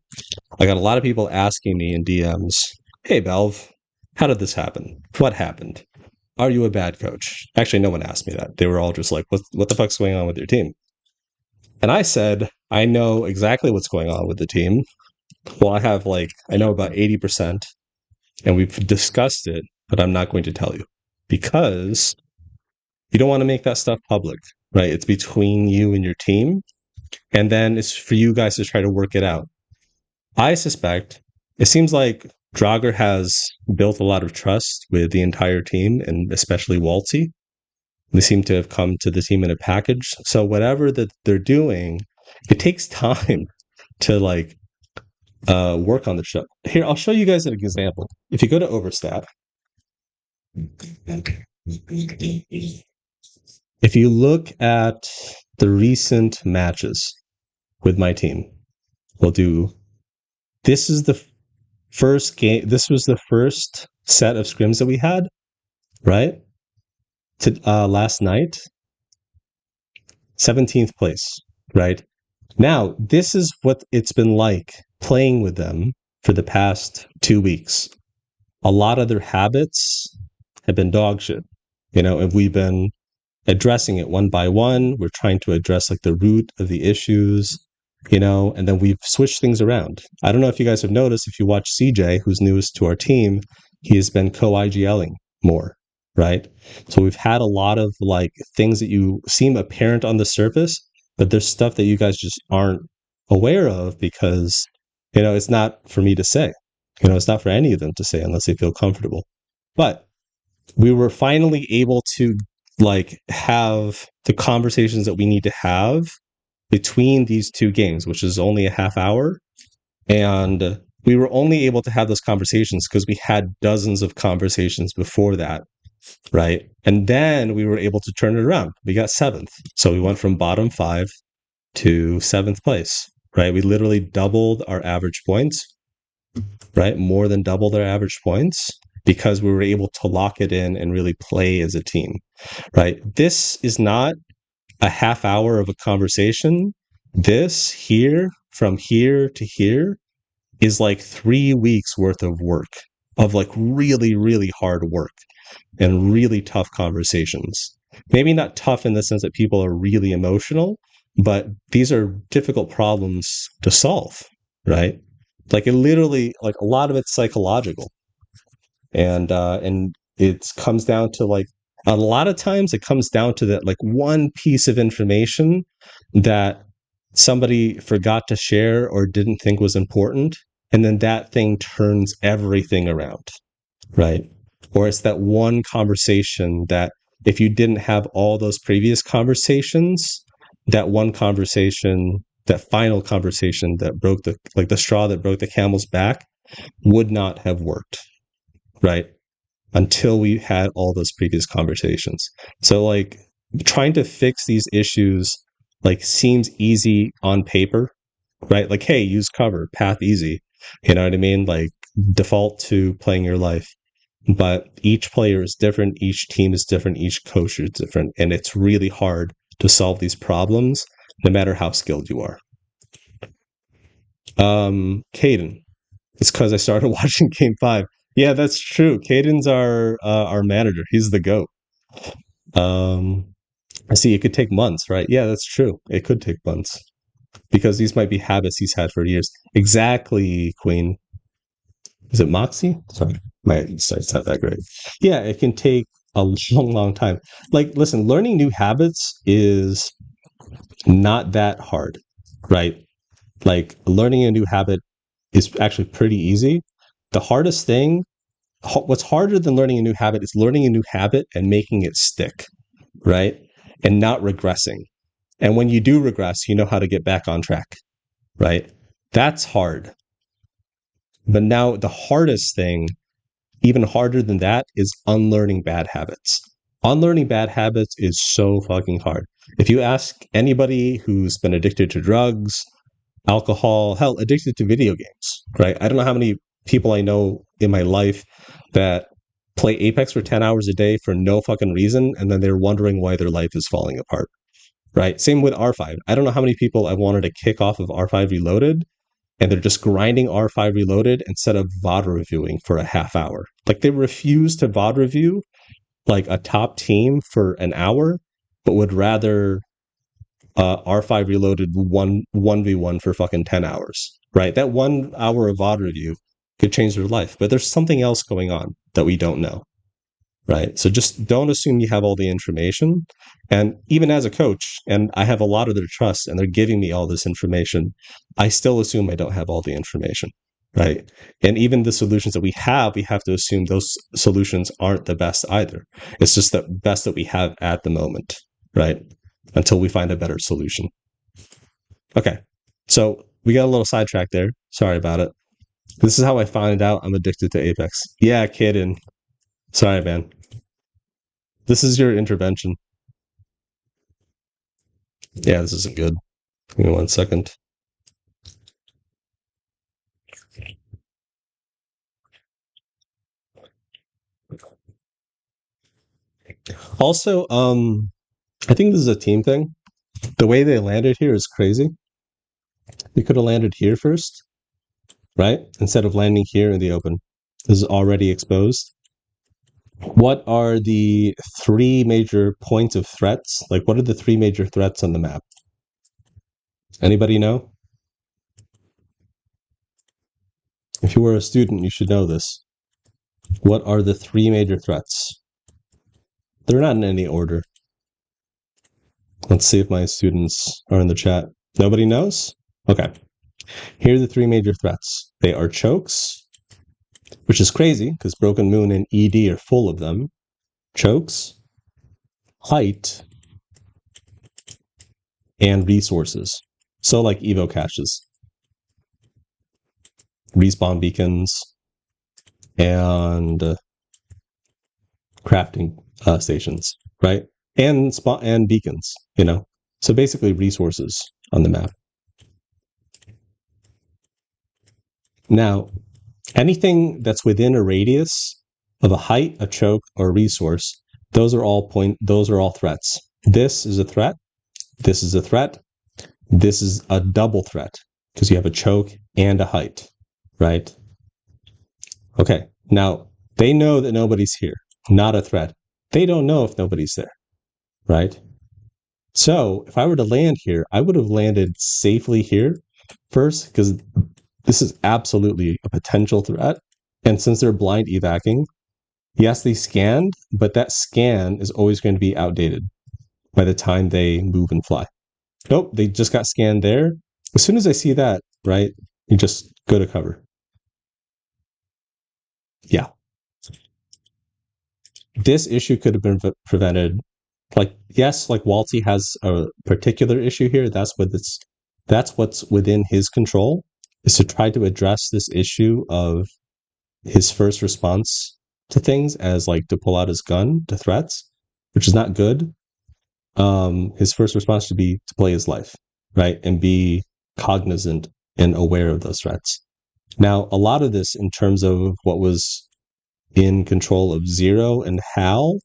I got a lot of people asking me in DMs, "Hey, Belv, how did this happen? What happened? Are you a bad coach?" Actually, no one asked me that. They were all just like, what the fuck's going on with your team? And I said, I know exactly what's going on with the team. Well, I know about 80%, and we've discussed it, but I'm not going to tell you because you don't want to make that stuff public, right? It's between you and your team. And then it's for you guys to try to work it out. I suspect it seems like Draugr has built a lot of trust with the entire team and especially Wxltzy. They seem to have come to the team in a package. So whatever that they're doing, it takes time to work on the show. Here, I'll show you guys an example. If you go to Overstat, if you look at the recent matches with my team, we'll do. This is the first game. This was the first set of scrims that we had, right? Last night, 17th place, right? Now, this is what it's been like playing with them for the past 2 weeks. A lot of their habits have been dog shit, and we've been addressing it one by one. We're trying to address like the root of the issues, and then we've switched things around. I don't know if you guys have noticed, if you watch CJ, who's newest to our team, he has been co-IGLing more, right? So we've had a lot of like things that you seem apparent on the surface, but there's stuff that you guys just aren't aware of because, it's not for me to say. It's not for any of them to say unless they feel comfortable. But we were finally able to have the conversations that we need to have between these 2 games, which is only a half hour. And we were only able to have those conversations because we had dozens of conversations before that, right? And then we were able to turn it around. We got 7th. So we went from bottom 5 to 7th place, right? We literally doubled our average points, right? More than doubled our average points because we were able to lock it in and really play as a team, right? This is not a half hour of a conversation. This here, from here to here, is like 3 weeks worth of work, of like really, really hard work and really tough conversations. Maybe not tough in the sense that people are really emotional, but these are difficult problems to solve, right? Like it literally, like a lot of it's psychological. And it comes down to like a lot of times it comes down to that like one piece of information that somebody forgot to share or didn't think was important, and then that thing turns everything around, right? Or it's that one conversation that if you didn't have all those previous conversations, that one conversation, that final conversation that broke the straw that broke the camel's back would not have worked, right? Until we had all those previous conversations. So like trying to fix these issues like seems easy on paper, right? Like, hey, use cover, path easy. You know what I mean? Like default to playing your life. But each player is different, each team is different, each coach is different, and it's really hard to solve these problems no matter how skilled you are. Caden, it's because I started watching Game 5. Yeah, that's true. Caden's our manager. He's the GOAT. I see it could take months, right? Yeah, that's true. It could take months. Because these might be habits he's had for years. Exactly, Queen. Is it Moxie? Sorry. My sight's not that great. Yeah, it can take a long, long time. Like, listen, learning new habits is not that hard, right? Like, learning a new habit is actually pretty easy. The hardest thing, what's harder than learning a new habit is learning a new habit and making it stick, right? And not regressing. And when you do regress, you know how to get back on track, right? That's hard. But now the hardest thing, even harder than that, is unlearning bad habits. Unlearning bad habits is so fucking hard. If you ask anybody who's been addicted to drugs, alcohol, hell, addicted to video games, right? I don't know how many people I know in my life that play Apex for 10 hours a day for no fucking reason, and then they're wondering why their life is falling apart, right? Same with R5. I don't know how many people I wanted to kick off of R5 Reloaded, and they're just grinding R5 Reloaded instead of Vod reviewing for a half hour. Like, they refuse to Vod review like a top team for an hour, but would rather R5 Reloaded 1v1 for fucking 10 hours, right? That 1 hour of VOD review could change their life, but there's something else going on that we don't know, right? So just don't assume you have all the information. And even as a coach, and I have a lot of their trust and they're giving me all this information, I still assume I don't have all the information, right? And even the solutions that we have to assume those solutions aren't the best either. It's just the best that we have at the moment, right? Until we find a better solution. Okay, so we got a little sidetracked there. Sorry about it. This is how I find out I'm addicted to Apex. Yeah, kidding. Sorry, man. This is your intervention. Yeah, this isn't good. Give me 1 second. Also, I think this is a team thing. The way they landed here is crazy. They could have landed here first, right? Instead of landing here in the open. This is already exposed. What are the 3 major points of threats? Like, what are the 3 major threats on the map? Anybody know? If you were a student, you should know this. What are the 3 major threats? They're not in any order. Let's see if my students are in the chat. Nobody knows? Okay. Here are the 3 major threats. They are chokes, which is crazy because Broken Moon and ED are full of them. Chokes, height, and resources. So like Evo caches, respawn beacons, and crafting stations, right? And spot and beacons, you know. So basically resources on the map. Now, anything that's within a radius of a height, a choke, or a resource, those are all threats. This is a threat. This is a threat. This is a double threat because you have a choke and a height, right? Okay. Now, they know that nobody's here, not a threat. They don't know if nobody's there, right? So if I were to land here, I would have landed safely here first because this is absolutely a potential threat. And since they're blind evacing, yes, they scanned, but that scan is always going to be outdated by the time they move and fly. Nope, they just got scanned there. As soon as I see that, right, you just go to cover. Yeah. This issue could have been prevented. Like, yes, like Wxltzy has a particular issue here. That's what's within his control, is to try to address this issue of his first response to things as like to pull out his gun to threats, which is not good. His first response should be to play his life, right? And be cognizant and aware of those threats. Now, a lot of this in terms of what was in control of Zero and Hal,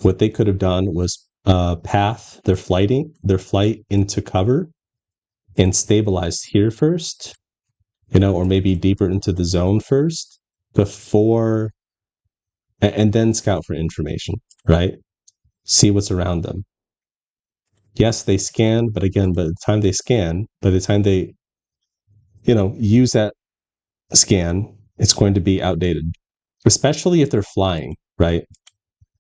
what they could have done was path their flight into cover and stabilize here first, you know, or maybe deeper into the zone first before, and then scout for information, right? See what's around them. Yes, they scan, but again, by the time they, you know, use that scan, it's going to be outdated, especially if they're flying, right?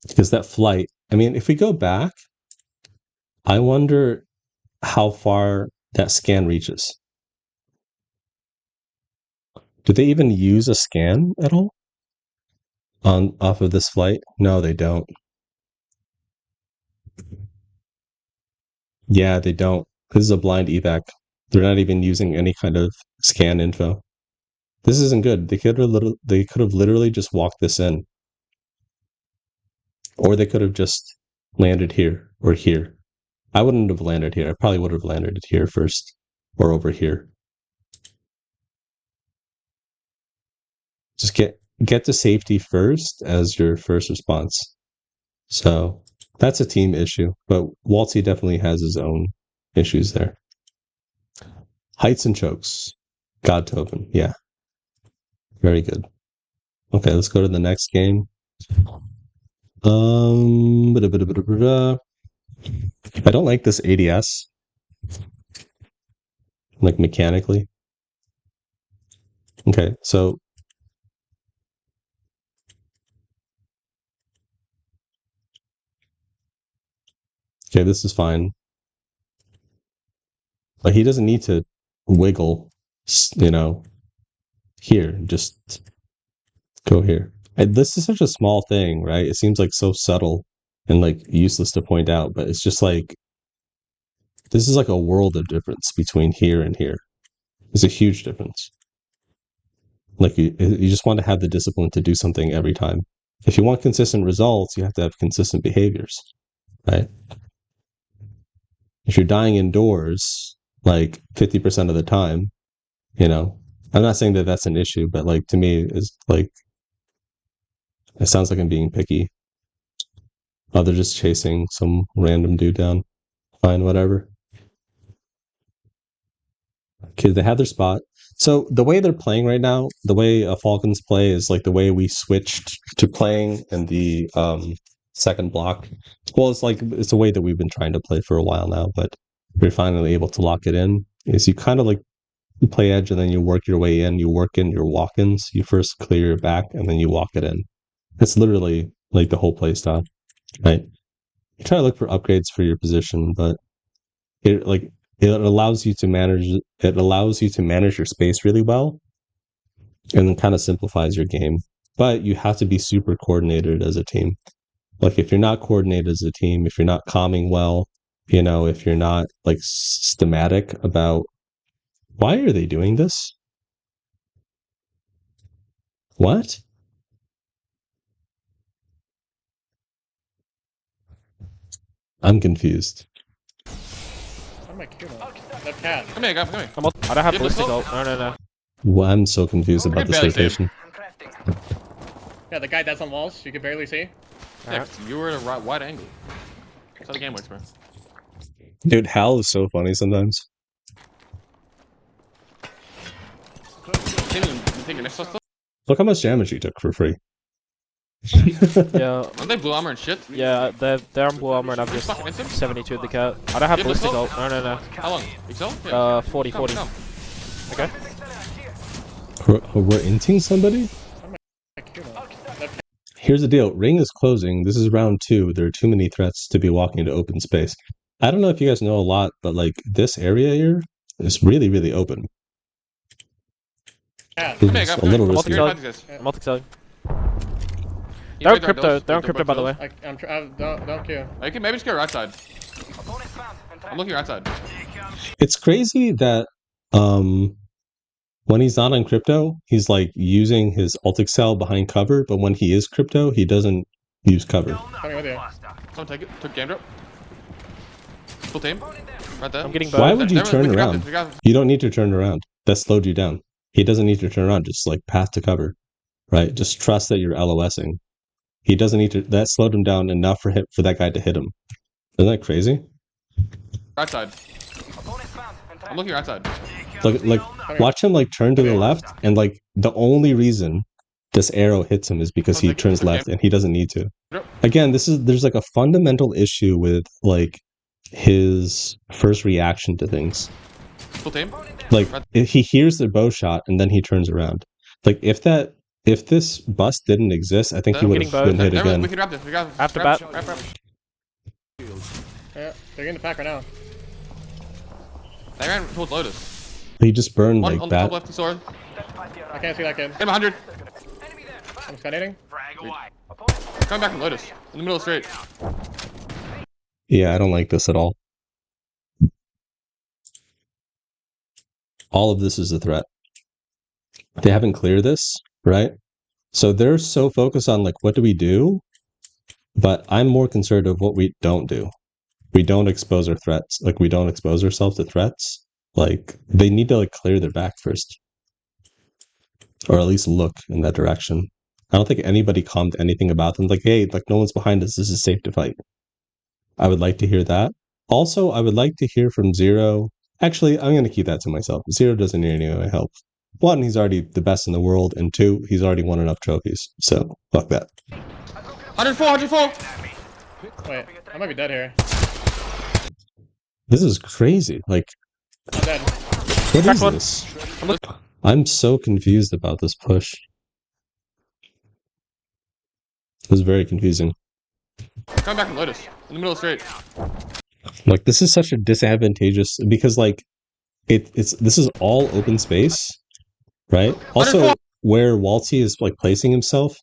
Because that flight, I mean, if we go back, I wonder how far that scan reaches. Do they even use a scan at all off of this flight? No, they don't. Yeah, they don't. This is a blind evac. They're not even using any kind of scan info. This isn't good. They could have literally just walked this in. Or they could have just landed here or here. I wouldn't have landed here. I probably would have landed it here first or over here. Just get to safety first as your first response. So that's a team issue, but Wxltzy definitely has his own issues there. Heights and chokes. God Tobin. Yeah. Very good. Okay, let's go to the next game. I don't like this ADS. Like mechanically. Okay, so okay, this is fine. But he doesn't need to wiggle, you know, here. Just go here. And this is such a small thing, right? It seems like so subtle and like useless to point out, but it's just like this is like a world of difference between here and here. It's a huge difference. Like you just want to have the discipline to do something every time. If you want consistent results, you have to have consistent behaviors, right? If you're dying indoors like 50% of the time, you know, I'm not saying that that's an issue, but like to me, is like it sounds like I'm being picky. Oh, they're just chasing some random dude down. Fine, whatever. Okay, they have their spot. So the way they're playing right now, the way Falcons play is like the way we switched to playing in the second block. Well, it's a way that we've been trying to play for a while now, but we're finally able to lock it in. Is you kind of like play edge and then you work your way in. You work in your walk-ins. You first clear your back and then you walk it in. It's literally like the whole play style, right? You try to look for upgrades for your position, but it allows you to manage your space really well, and then kind of simplifies your game. But you have to be super coordinated as a team. Like if you're not coordinated as a team, if you're not calming well, you know, if you're not like systematic about why are they doing this? What? I'm confused. How am I cute now? That cat. Come here, guys. Come here. I don't have Yeah, ballistic let's ult. No. Well, I'm so confused about this barely see him. rotation. Yeah, the guy that's on walls, you can barely see. Yeah, you were at a wide angle. That's how the game works, bro. Dude, Hal is so funny sometimes. Can't even take your next stuff. Look how much damage he took for free. Yeah, Aren't they blue armor and shit? yeah, they're on blue armor and I've just Fucking instant? 72 at the cat. I don't have Yeah, ballistic let's ult. No. How long? Excel? 40. Come. Okay. We're inting somebody? How am I cute now? That cat. Here's the deal. Ring is closing. This is round 2. There are too many threats to be walking into open space. I don't know if you guys know a lot, but like this area here is really, really open. Cat. Come here, It's guys. a little I'm risky. multi-selling. Multi-selling. They're on crypto. They're on crypto, by the way. Don't queue. You can maybe just go right side. I'm looking right side. It's crazy that when he's not on crypto, he's like using his alt excel behind cover, but when he is crypto, he doesn't use cover. Coming with you. Someone take it. Took game drop. Full team. Right there. I'm getting Why both. would you Never- turn we can grab around? this, we grab this. You don't need to turn around. That slowed you down. He doesn't need to turn around. Just like path to cover, right? Just trust that you're LOSing. He doesn't need to. That slowed him down enough for that guy to hit him. Isn't that crazy? Right side. I'm looking right side. Like watch him like turn to the left, and like the only reason this arrow hits him is because he turns left, and he doesn't need to. Again, there's like a fundamental issue with like his first reaction to things. Full team. Like if he hears the bow shot and then he turns around. Like if this bust didn't exist, I think he would have been hit Never- again. We can grab this. We grab this. After Grab- bat. grab- Yeah, they're getting the pack right now. They ran towards Lotus. He just burned One like on the top that. left sword. I can't see that kid. Get him 100. I'm skydating. Coming back from Lotus. In the middle of the straight. Yeah, I don't like this at all. All of this is a threat. they haven't cleared this, right? So they're so focused on like, what do we do? But I'm more concerned of what we don't do. We don't expose our threats. Like, we don't expose ourselves to threats. Like, they need to like clear their back first, or at least look in that direction. I don't think anybody commented anything about them. Like, hey, like no one's behind us. This is safe to fight. I would like to hear that. Also, I would like to hear from Zero. Actually, I'm going to keep that to myself. Zero doesn't need any of my help. One, he's already the best in the world, and two, he's already won enough trophies. So, fuck that. 104, 104. Wait, I might be dead here. This is crazy. Like, I'm dead. what is one. this? I'm so confused about this push. It was very confusing. Coming back from Lotus. In the middle of straight. Like, this is such a disadvantageous because like this is all open space, right? Also, where Wxltzy is like placing himself,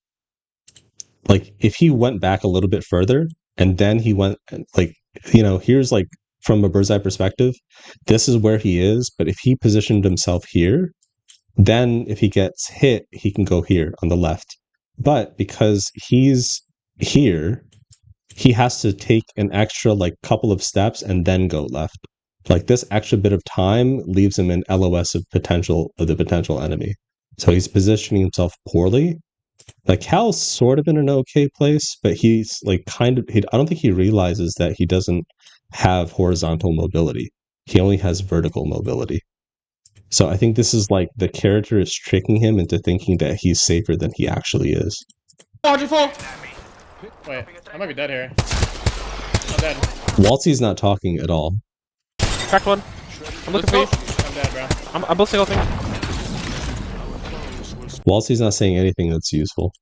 like if he went back a little bit further and then he went like, you know, here's like from a bird's eye perspective, this is where he is, but if he positioned himself here, then if he gets hit, he can go here on the left. But because he's here, he has to take an extra like couple of steps and then go left. Like this extra bit of time leaves him in LOS of the potential enemy. So he's positioning himself poorly. Like Hal's sort of in an okay place, but he's like I don't think he realizes that he doesn't have horizontal mobility. He only has vertical mobility. So I think this is like the character is tricking him into thinking that he's safer than he actually is. 104. Wait, I might be dead here. I'm dead. Wxltzy's not talking at all. Cracked one. I'm looking for you. I'm dead, bro. I'm boosting ulting. Wxltzy's not saying anything that's useful.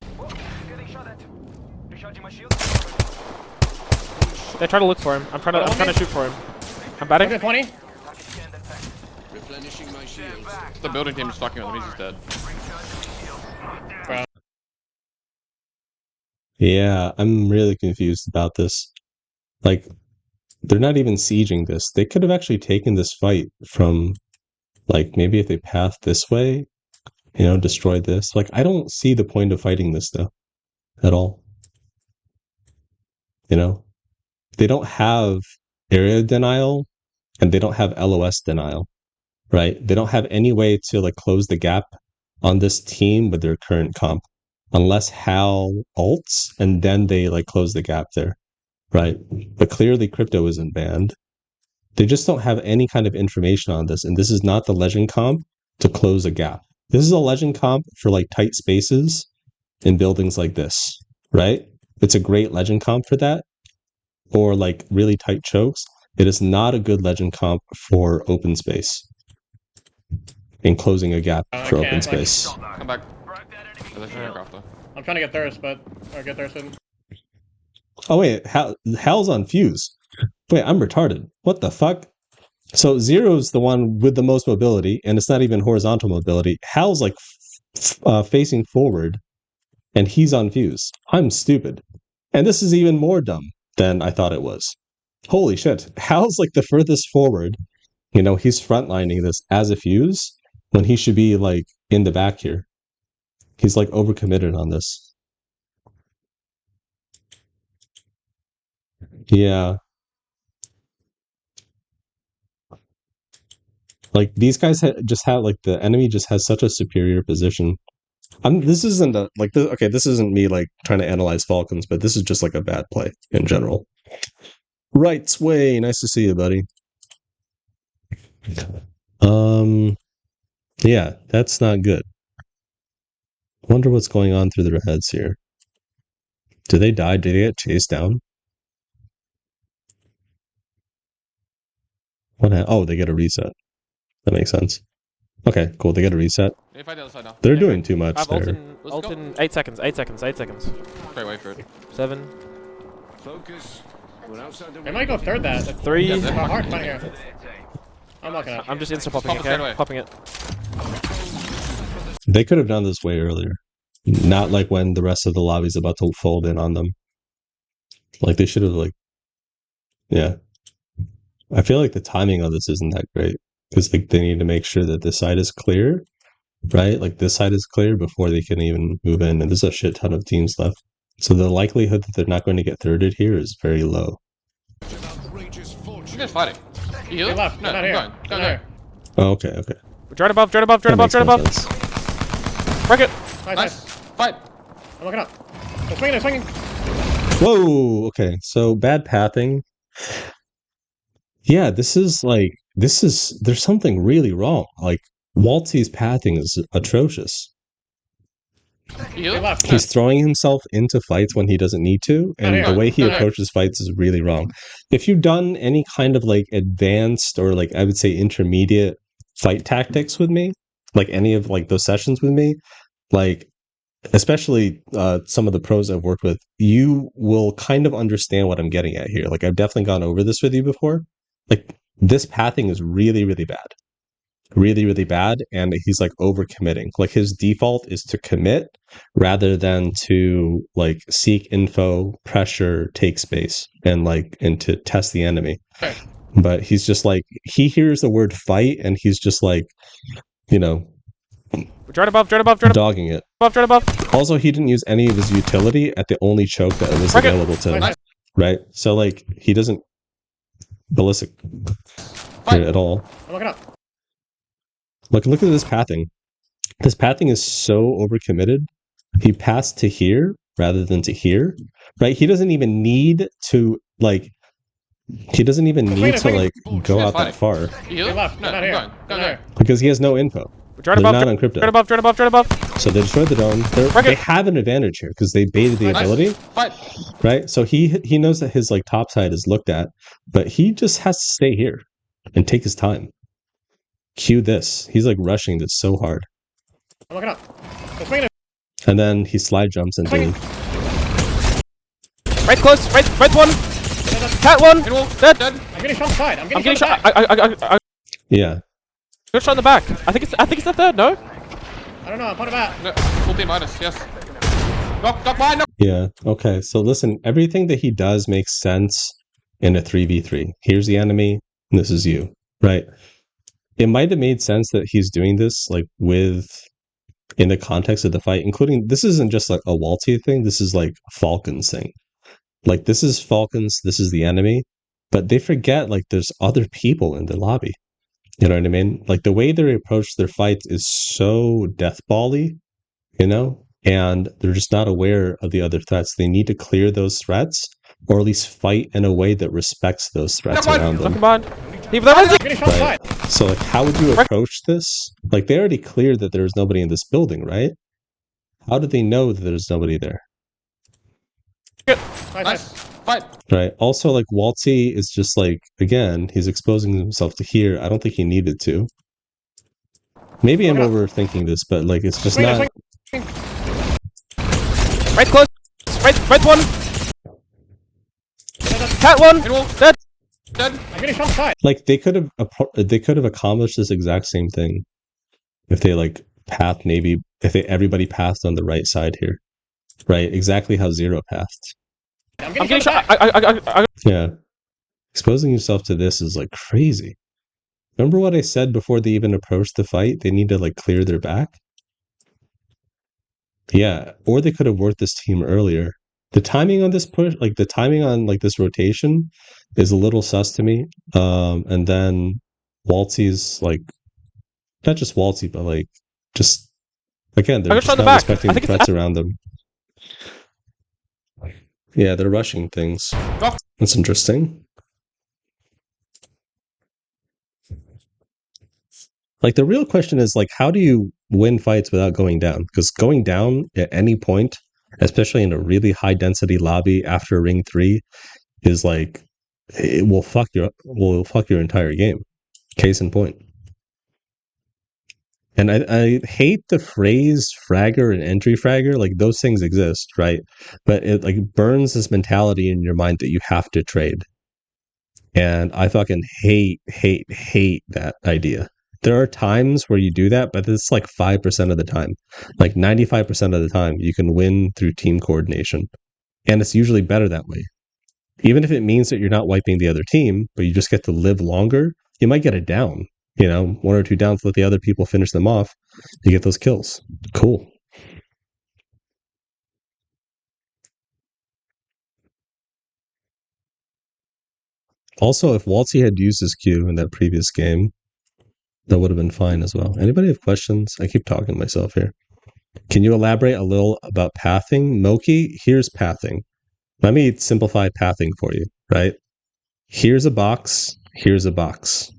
They try to look for him. I'm trying to shoot for him. I'm batting. Okay, 20. The building team is fucking with him. He's just dead. Bro. Yeah, I'm really confused about this. Like, they're not even sieging this. They could have actually taken this fight from, like, maybe if they pathed this way, you know, destroyed this. Like, I don't see the point of fighting this, though, at all. You know? They don't have area denial, and they don't have LOS denial, right? They don't have any way to, like, close the gap on this team with their current comp. Unless Hal ults, and then they, like, close the gap there. Right. But clearly crypto isn't banned. They just don't have any kind of information on this. And this is not the legend comp to close a gap. This is a legend comp for like tight spaces in buildings like this, right? It's a great legend comp for that. Or like really tight chokes. It is not a good legend comp for open space. In closing a gap for open space. Come back. I'm trying to get thirst, but or get thirsted. Oh wait, Hal's on fuse. Wait, I'm retarded. What the fuck? So Zero's the one with the most mobility, and it's not even horizontal mobility. Hal's like facing forward, and he's on fuse. I'm stupid. And this is even more dumb than I thought it was. Holy shit. Hal's like the furthest forward. You know, he's frontlining this as a fuse when he should be like in the back here. He's like overcommitted on this. Yeah. Like these guys just have like the enemy just has such a superior position. This isn't a like this, okay. This isn't me like trying to analyze Falcons, but this is just like a bad play in general. Right, Sway, nice to see you, buddy. Yeah, that's not good. Wonder what's going on through their heads here. Do they die? Did they get chased down? Oh, they get a reset. That makes sense. Okay, cool. They get a reset. Hey, fight the other side now. They're doing too much I've there. ult in 8 seconds. 8 seconds. 8 seconds. Great, wait for it. 7. Focus. They might go third that. 3. Yeah, My heart fine here. I'm not gonna. I'm just insta popping Pop it. it straight Okay? away. Popping it. They could have done this way earlier. Not like when the rest of the lobby's about to fold in on them. Like they should have like, yeah. I feel like the timing on this isn't that great because like they need to make sure that the side is clear right? Like this side is clear before they can even move in, and there's a shit ton of teams left. So the likelihood that they're not going to get thirded here is very low. You guys fighting? You heal? They left. No, They're not I'm here. going. They're Go, not go. Oh, okay, okay. Drone above, drone above, drone That above, drone makes more above. sense. Break it. Nice, Nice. nice. Fight. I'm looking up. They're swinging, they're swinging. Whoa, okay. So bad pathing. Yeah, there's something really wrong. Like Wxltzy's pathing is atrocious. You heal? They left. He's throwing himself into fights when he doesn't need to, and here. the way he Go, go. approaches fights is really wrong. If you've done any kind of like advanced or like I would say intermediate fight tactics with me, like any of like those sessions with me, like especially some of the pros I've worked with, you will kind of understand what I'm getting at here. Like I've definitely gone over this with you before. Like this pathing is really, really bad. Really, really bad. And he's like overcommitting. Like his default is to commit rather than to like seek info, pressure, take space, and to test the enemy. Okay. But he's just like, he hears the word fight and he's just like, you know, Drone above, drone above, drone dogging it. above, drone above. Also, he didn't use any of his utility at the only choke that was Break it. available to him. Nice. Right? So, like, he doesn't ballistic Fight. at all. I'm looking up. Look at this pathing. This pathing is so overcommitted. He passed to here rather than to here. Right? He doesn't even need to, like, go out that far You heal? They left. No, They're not I'm here. going. Go, They're go. not here. because he has no info. Drone They're above, not drone on crypto. above, drone above, drone above. So they destroyed the dome. Break They it. have an advantage here because they baited the Nice. ability. Fight. Right? So he knows that his like top side is looked at, but he just has to stay here and take his time. Cue this. He's like rushing this so hard. I'm looking up. They're swinging. And then he slide jumps into Right close, right one. Cat one. Hit wall. Dead. Dead. I'm getting shot on the side. I'm I'm getting getting shot. shot. I yeah. got shot in the back. I think it's the third. No. I don't know. I'm putting back. No, full team minus. Yes. Knock mine. No. Yeah. Okay. So listen, everything that he does makes sense in a 3v3. Here's the enemy, and this is you. Right? It might have made sense that he's doing this like in the context of the fight, including this isn't just like a Wxltzy thing, this is like Falcons thing. Like this is Falcons, this is the enemy, but they forget like there's other people in the lobby. You know what I mean? Like the way they approach their fights is so deathball-y, you know, and they're just not aware of the other threats. They need to clear those threats, or at least fight in a way that respects those threats around them. Combined. Leave that. I'm getting shot on the Right. side. So like how would you approach this? Like they already cleared that there's nobody in this building, right? How do they know that there's nobody there? Nice, Nice. nice. Fight. Right. Also, like Wxltzy is just like again, he's exposing himself to here. I don't think he needed to. Maybe I'm overthinking this, but like it's just Swing, not. swing. Right close. Right one. Cat one. Hit wall. Dead. Dead. I'm getting shot on the side. Like they could have accomplished this exact same thing if they like everybody passed on the right side here, right? Exactly how Zero passed. I'm I'm getting getting shot. shot. Yeah, exposing yourself to this is like crazy. Remember what I said before they even approached the fight? They need to like clear their back. Yeah, or they could have worked this team earlier. The timing on this push, like the timing on like this rotation, is a little sus to me. And then Wxltzy's like, not just Wxltzy, but like just again, they're got just shot in not the back. respecting I the think it's- threats around them. Yeah, they're rushing things. Oh. That's interesting. Like the real question is like, how do you win fights without going down? Because going down at any point, especially in a really high density lobby after ring 3, is like it will fuck your entire game. Case in point. And I hate the phrase fragger and entry fragger. Like those things exist, right? But it like burns this mentality in your mind that you have to trade. And I fucking hate that idea. There are times where you do that, but it's like 5% of the time. Like 95% of the time, you can win through team coordination. And it's usually better that way. Even if it means that you're not wiping the other team, but you just get to live longer, you might get it down. you know, 1 or 2 downs, let the other people finish them off. You get those kills. Cool. Also, if Wxltzy had used his Q in that previous game, that would have been fine as well. Anybody have questions? I keep talking to myself here. Can you elaborate a little about pathing? Moki, here's pathing. Let me simplify pathing for you, right? Here's a box. Here's a box.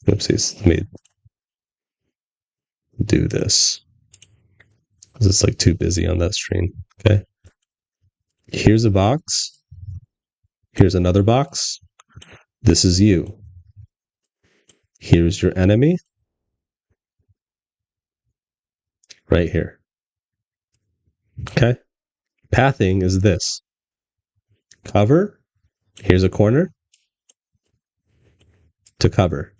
Oopsies. Let me do this. Because it's like too busy on that screen. Okay. Here's a box. Here's another box. This is you. Here's your enemy. Right here. Okay. Pathing is this. Cover. Here's a corner. To cover.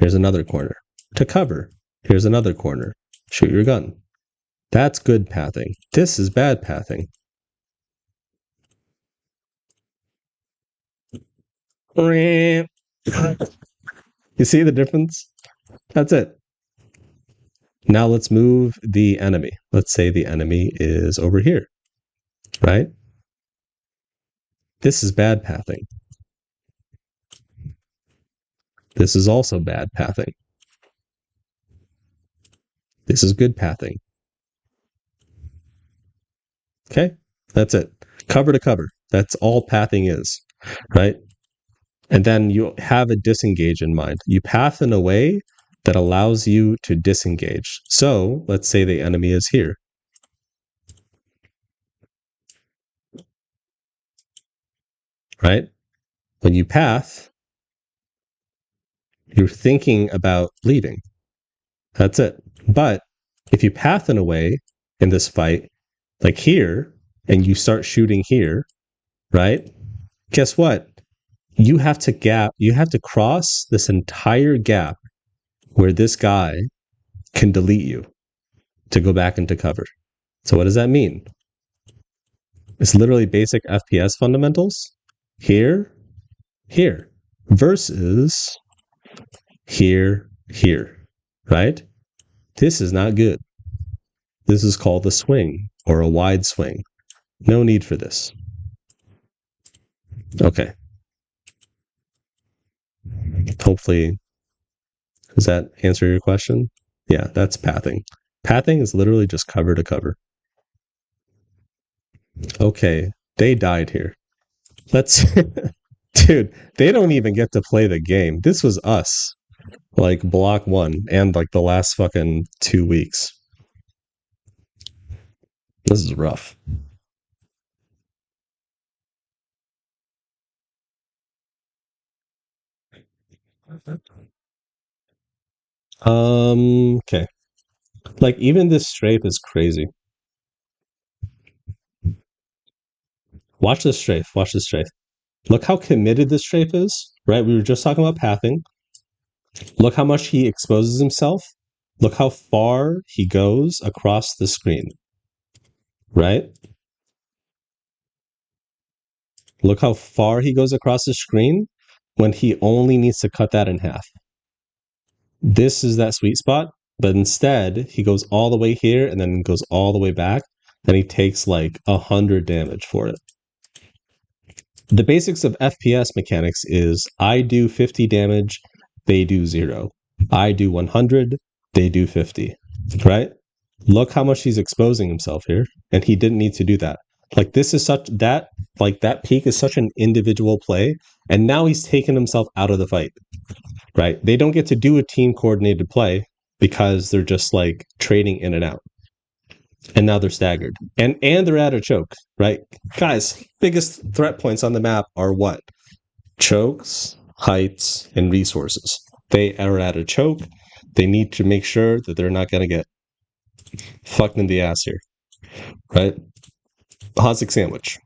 Here's another corner. To cover. Here's another corner. Shoot your gun. That's good pathing. This is bad pathing. You see the difference? That's it. Now let's move the enemy. Let's say the enemy is over here, right? This is bad pathing. This is also bad pathing. This is good pathing. Okay? That's it. Cover to cover. That's all pathing is, right? And then you have a disengage in mind. You path in a way that allows you to disengage. So let's say the enemy is here. Right? When you path, you're thinking about leaving. That's it. But if you path in a way in this fight, like here, and you start shooting here, right? Guess what? You have to cross this entire gap where this guy can delete you to go back into cover. So what does that mean? It's literally basic FPS fundamentals. Here, here, versus here, here, right? This is not good. This is called a swing or a wide swing. No need for this. Okay. Hopefully, does that answer your question? Yeah, that's pathing. Pathing is literally just cover to cover. Okay, they died here. Let's... Dude, they don't even get to play the game. This was us. Like, block 1 and, like, the last fucking 2 weeks. This is rough. Okay. Like, even this strafe is crazy. Watch this strafe. Watch this strafe. Look how committed this strafe is, right? We were just talking about pathing. Look how much he exposes himself. Look how far he goes across the screen, right? Look how far he goes across the screen when he only needs to cut that in half. This is that sweet spot, but instead he goes all the way here and then goes all the way back, and he takes like 100 damage for it. The basics of FPS mechanics is I do 50 damage, they do 0. I do 100, they do 50, right? Look how much he's exposing himself here, and he didn't need to do that. Like, this is such that, like, that peak is such an individual play, and now he's taken himself out of the fight, right? They don't get to do a team coordinated play because they're just like trading in and out. And now they're staggered. And they're at a choke, right? Guys, biggest threat points on the map are what? Chokes, heights, and resources. They are at a choke. They need to make sure that they're not going to get fucked in the ass here, right? Hosnick sandwich.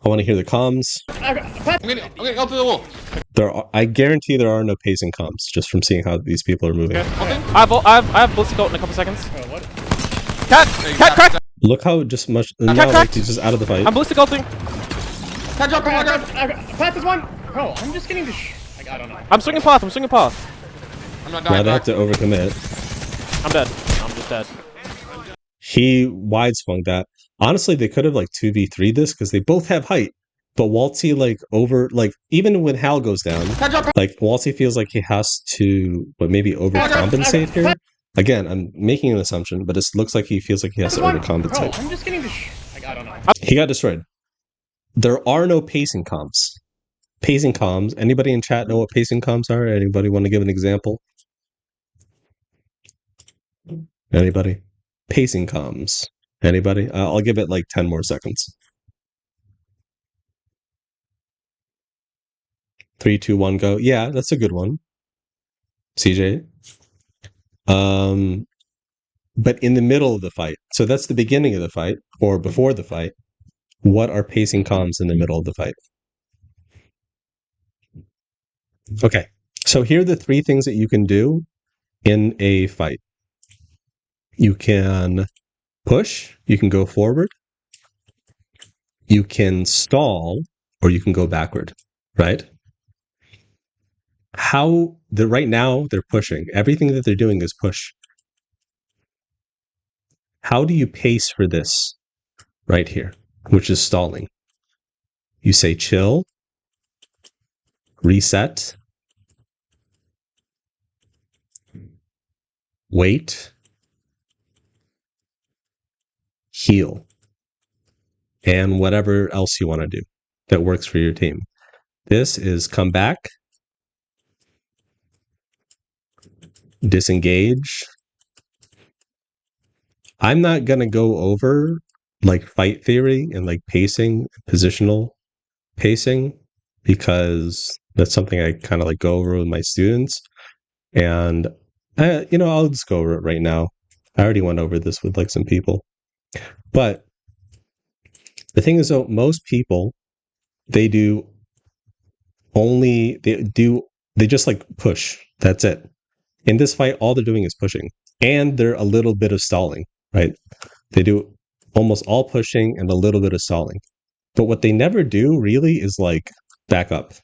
I want to hear the comms. I'm gonna go through the wall. I guarantee there are no pacing comms just from seeing how these people are moving. Okay. I have ballistic ult in a couple seconds. What? Cat, crack! Look how just much now, like, he's just out of the fight. I'm ballistic ulting. Catch up, come on, Path is one. Bro, I'm just getting like, I don't know. I'm swinging path. I'm swinging path. I'm not Now dying they have back. to overcommit. I'm dead. I'm just dead. He wide swung that. Honestly, they could have like 2v3 this because they both have height. But Wxltzy even when Hal goes down, like Wxltzy feels like he has to maybe overcompensate here. Again, I'm making an assumption, but it looks like he feels like he has to Bro, overcompensate. I'm just getting like, I don't know. He got destroyed. There are no pacing comms. Pacing comms. Anybody in chat know what pacing comms are? Anybody want to give an example? Anybody? Pacing comms. Anybody? I'll give it like 10 more seconds. 3, 2, 1, go. Yeah, that's a good one. CJ. But in the middle of the fight, so that's the beginning of the fight, or before the fight, what are pacing comms in the middle of the fight? Okay, so here are the 3 things that you can do in a fight. You can push, you can go forward, you can stall, or you can go backward, right? Right now they're pushing. Everything that they're doing is push. How do you pace for this right here, which is stalling? You say chill, reset, wait, heal, and whatever else you want to do that works for your team. This is come back, disengage. I'm not going to go over like fight theory and like pacing, positional pacing, because that's something I kind of like go over with my students. And, I'll just go over it right now. I already went over this with like some people. But the thing is, though, most people, they just like push. That's it. In this fight, all they're doing is pushing. And they're a little bit of stalling, right? They do almost all pushing and a little bit of stalling. But what they never do really is like back up,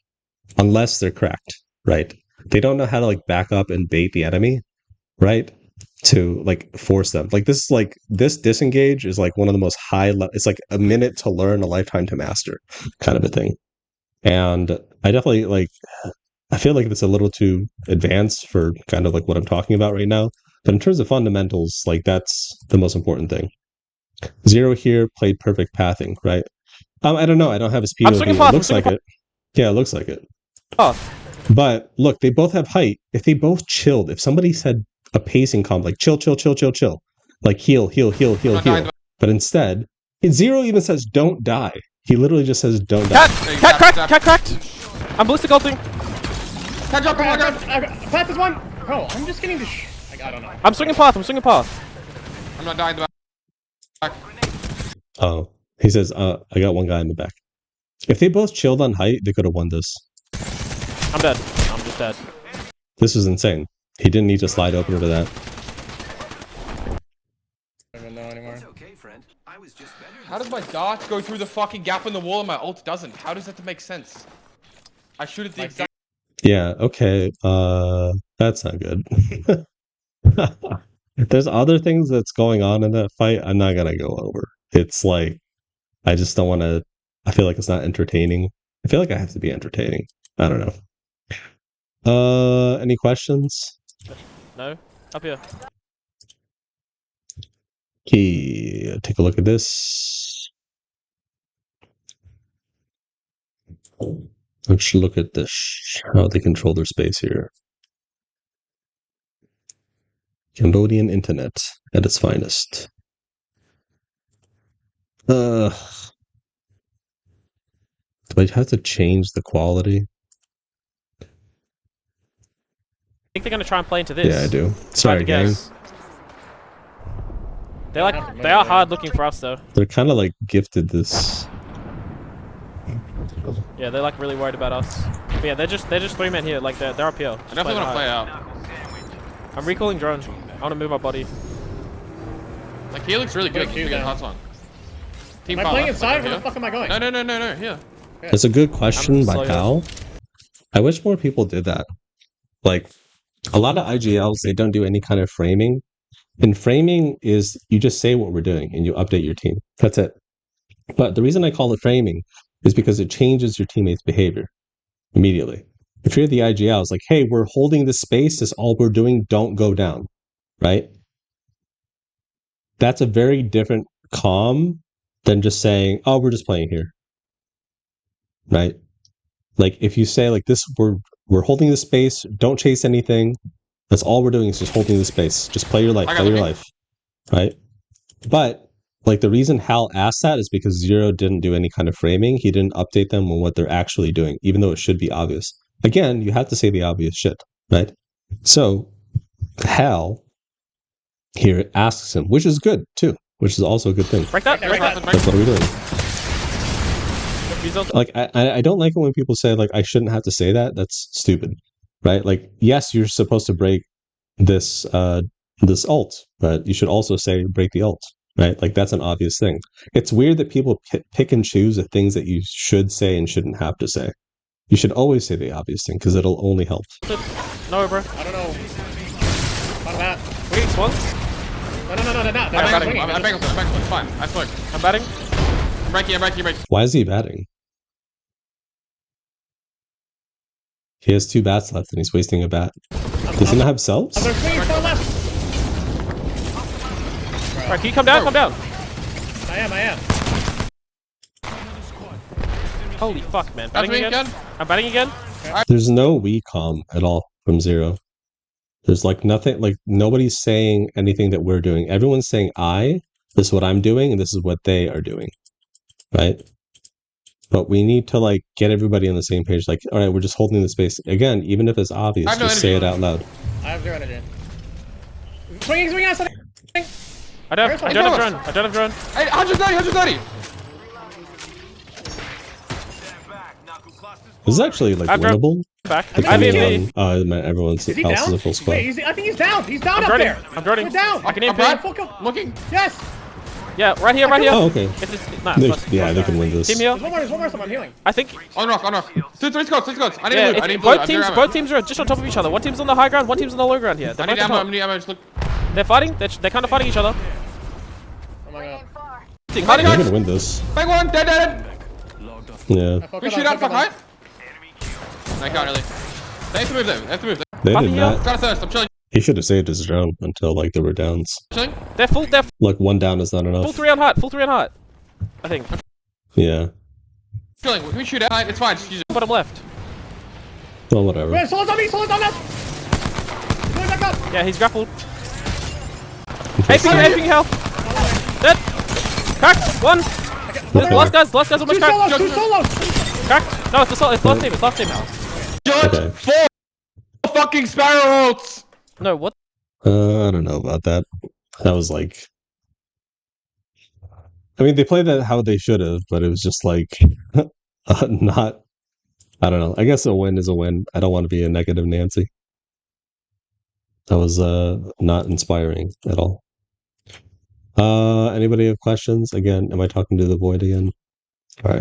unless they're cracked, right? They don't know how to like back up and bait the enemy, right? To like force them. Like this disengage is like one of the most it's like a minute to learn, a lifetime to master kind of a thing. And I definitely I feel like it's a little too advanced for kind of like what I'm talking about right now. But in terms of fundamentals, like that's the most important thing. Zero here played perfect pathing, right? I don't know. I don't have his POV. It looks like it. Yeah, it looks like it. Oh. But look, they both have height. If they both chilled, if somebody said a pacing comp like chill, like heal. But instead, Zero even says don't die. He literally just says don't die. Cat cracked. I'm ballistic ulting. Catch up, come on, Path is one. Bro, I'm just getting like, I don't know. I'm swinging path. I'm swinging path. I'm not dying back. Oh, he says, I got one guy in the back. If they both chilled on height, they could have won this. I'm dead. I'm just dead. This was insane. He didn't need to slide opener to that. I don't know anymore. How does my dart go through the fucking gap in the wall and my ult doesn't? How does that make sense? I shoot at the exact. Yeah, okay. That's not good. There's other things that's going on in that fight I'm not gonna go over. It's like I just don't want to. I feel like it's not entertaining. I feel like I have to be entertaining. I don't know. Any questions? No. Up here. Okay, take a look at this. Let's look at this. How they control their space here. Cambodian internet at its finest. Do I have to change the quality? I think they're gonna try and play into this. Yeah, I do. Sorry, gang. They are hard looking for us though. They're kind of like gifted this. Yeah, they're like really worried about us. But yeah, they're just 3 men here. Like they're up here. I definitely want to play out. I'm recalling drone. I want to move my body. Like he looks really good. He's getting hot on. Am I playing inside? Where the fuck am I going? No. Here. That's a good question by Cal. I wish more people did that. Like, a lot of IGLs, they don't do any kind of framing. And framing is you just say what we're doing and you update your team. That's it. But the reason I call it framing is because it changes your teammates' behavior immediately. If you're the IGL, it's like, hey, we're holding this space. That's all we're doing. Don't go down. Right? That's a very different calm than just saying, oh, we're just playing here. Right? Like if you say like this, we're holding the space, don't chase anything. That's all we're doing is just holding the space. Just play your life, play your life. Right? But like the reason Hal asked that is because Zero didn't do any kind of framing. He didn't update them on what they're actually doing, even though it should be obvious. Again, you have to say the obvious shit, right? So Hal here asks him, which is good too, which is also a good thing. Break that. Break that. That's what are we doing? Result. Like I don't like it when people say like I shouldn't have to say that. That's stupid, right? Like yes, you're supposed to break this this ult, but you should also say break the ult, right? Like that's an obvious thing. It's weird that people pick and choose the things that you should say and shouldn't have to say. You should always say the obvious thing because it'll only help. No, bro. I don't know. What about? We getting swans? No. They're I'm not batting. swinging. I'm batting. It's fine. I smoke. I'm batting. I'm breaking. Why is he batting? He has 2 bats left and he's wasting a bat. Does he not have cells? They're swinging to the left. Alright, can you come down? Come down. I am. Holy fuck, man. That's Batting me again? again. I'm batting again. There's no we calm at all from Zero. There's like nothing, like nobody's saying anything that we're doing. Everyone's saying this is what I'm doing and this is what they are doing. Right? But we need to like get everybody on the same page. Like, all right, we're just holding the space. Again, even if it's obvious, I have no just say energy. it out loud. I have 0 energy. Swinging out. I don't have drone. I don't have drone. Hey, 130. This is actually like I've got- winnable. Back. Depending IVMV. on everyone's Is he else is down? a full squad. Wait, I think he's down. He's down I'm up droning. there. I'm droning. He's down. I can EMP. I'm looking. Yes. Yeah, right here, right here. Oh, okay. Nah, They, plus- yeah, they can win this. Team here. There's one more. I'm healing. I think. On rock. 3 scouts. I need Yeah, blue. I need both blue. teams. Both teams are just on top of each other. One team's on the high ground. One team's on the low ground here. They're I both need on ammo. top. I need ammo. Just look. They're fighting. They're kind of fighting each other. Oh my god. Hiding. They're gonna win this. Big one. Dead. Yeah. We shoot out. Fuck high. I can't really. They have to move them. They did Fucking hell. not. Got a thirst. I'm chilling. He should have saved his drone until like there were downs. Chilling. They're full. They're Like 1 down is not full enough. 3 on heart. Full 3 on heart. I think. Yeah. Chilling. Can we shoot out? It's fine. Just use it. Bottom left. Well, whatever. Wait, someone's on me. Someone's on us. Going back up. Yeah, he's grappled. Aping health. Dead. Cracked. One. Okay. Last guy's almost Two cracked. solos. Cracked. No, it's last team. It's last team. Judge Okay. 4 fucking sparrow ults. No, what? I don't know about that. That was like. I mean, they played that how they should have, but it was just like not. I don't know. I guess a win is a win. I don't want to be a negative Nancy. That was not inspiring at all. Anybody have questions? Again, am I talking to the void again? All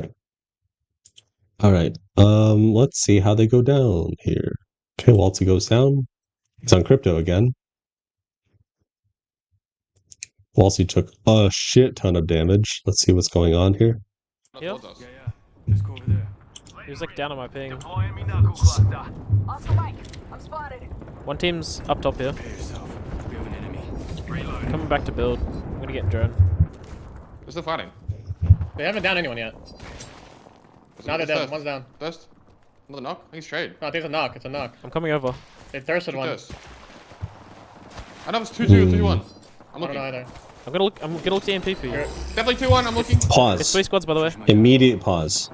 right. Let's see how they go down here. Okay, Wxltzy goes down. He's on crypto again. Wxltzy took a shit ton of damage. Let's see what's going on here. Yeah. Let's go over there. He was like down on my ping. Oscar Mike, I'm spotted. One team's up top here. Prepare yourself. We have an enemy. Coming back to build. I'm gonna get drone. They're still fighting. They haven't down anyone yet. Now they're down. Thirst. One's down. Thirst. Another knock. I think it's trade. No, I think it's a knock. It's a knock. I'm coming over. They thirsted one. Thirst. I know it's 2-2 or 3-1. I'm I don't looking. know either. I'm gonna look the MP for you. Definitely 2-1. I'm looking. It's Pause. 3 squads by the way. Immediate pause.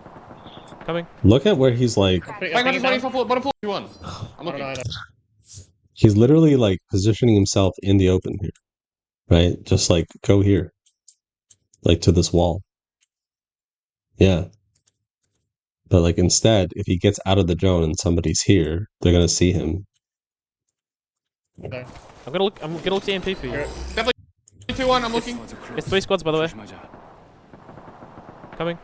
Coming. Look at where he's like. Bang, just running for full. Bottom full. 2-1. I'm I don't know looking. either. He's literally like positioning himself in the open here, right? Just like go here, like to this wall. Yeah. But like instead, if he gets out of the drone and somebody's here, they're gonna see him. Okay. I'm gonna look the MP for you. Definitely 2-1. I'm looking. It's 3 squads by the way. Coming.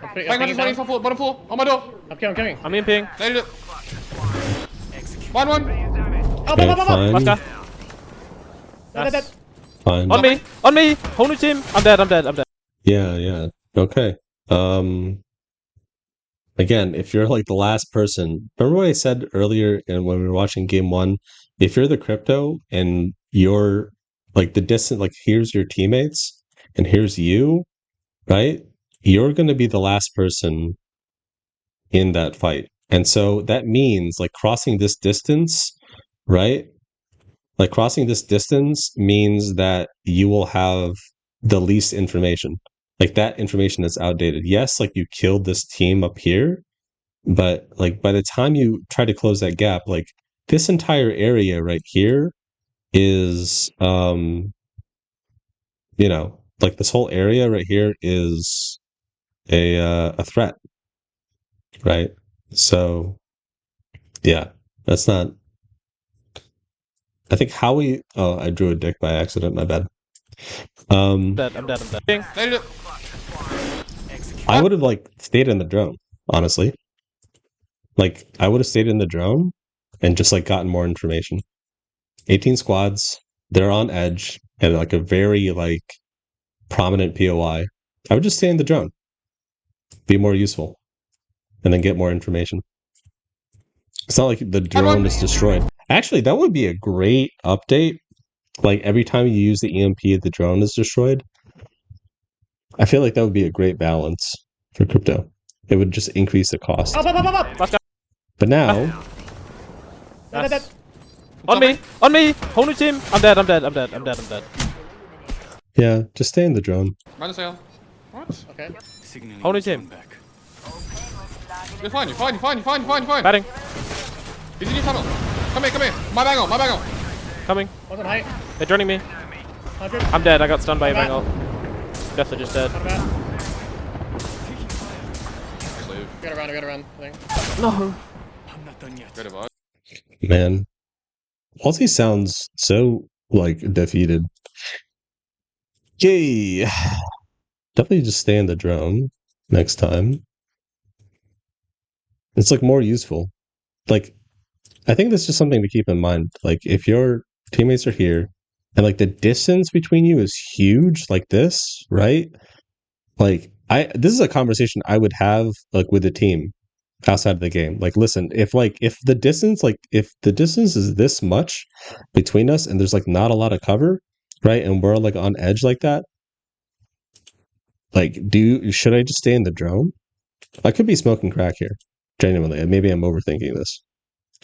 I'm Bang, just running, top floor, bottom floor, on my door. I'm coming. I'm in ping. Nailed it. 1-1. Up, Okay, up, up, up, up. fine. Last guy. Dead. Fine. On me. On me. Whole new team. I'm dead. I'm dead. I'm dead. Yeah. Okay. Again, if you're like the last person, remember what I said earlier and when we were watching game one, if you're the crypto and you're like the distant, like here's your teammates and here's you, right? You're going to be the last person in that fight. And so that means like crossing this distance, right? Like crossing this distance means that you will have the least information. Like that information is outdated. Yes, like you killed this team up here, but like by the time you try to close that gap, like this entire area right here is like this whole area right here is a threat, right? So yeah, that's not. I think how we. Oh, I drew a dick by accident. My bad. I'm dead. I'm dead. I'm dead. Ping. Nailed it. I would have like stayed in the drone, honestly. Like I would have stayed in the drone and just like gotten more information. 18 squads, they're on edge and like a very like prominent POI. I would just stay in the drone, be more useful, and then get more information. It's not like the drone is destroyed. Actually, that would be a great update. Like every time you use the EMP, the drone is destroyed. I feel like that would be a great balance for crypto. It would just increase the cost. Up. Last guy. But now, Dead. On me. On me. Whole new team. I'm dead. I'm dead. I'm dead. I'm dead. I'm dead. yeah, just stay in the drone. Minus sail. What? Okay. Signaling Hold his return team. back. You're fine, you're fine. Batting. He's in your tunnel. Come here. My bang on. Coming. Wasn't height. They're joining me. 100. I'm dead. I got stunned by a Come bangle. Definitely just dead. Not bad. Sleeve. We gotta run. I think. No. I'm not done yet. Good about. Man, Wxltzy sounds so like defeated. Yay! Definitely just stay in the drone next time. It's like more useful. Like, I think that's just something to keep in mind. Like, if your teammates are here and like the distance between you is huge, like this, right? Like, this is a conversation I would have like with the team outside of the game. Like, listen, if the distance is this much between us and there's like not a lot of cover, right? And we're like on edge like that, like, should I just stay in the drone? I could be smoking crack here, genuinely. Maybe I'm overthinking this,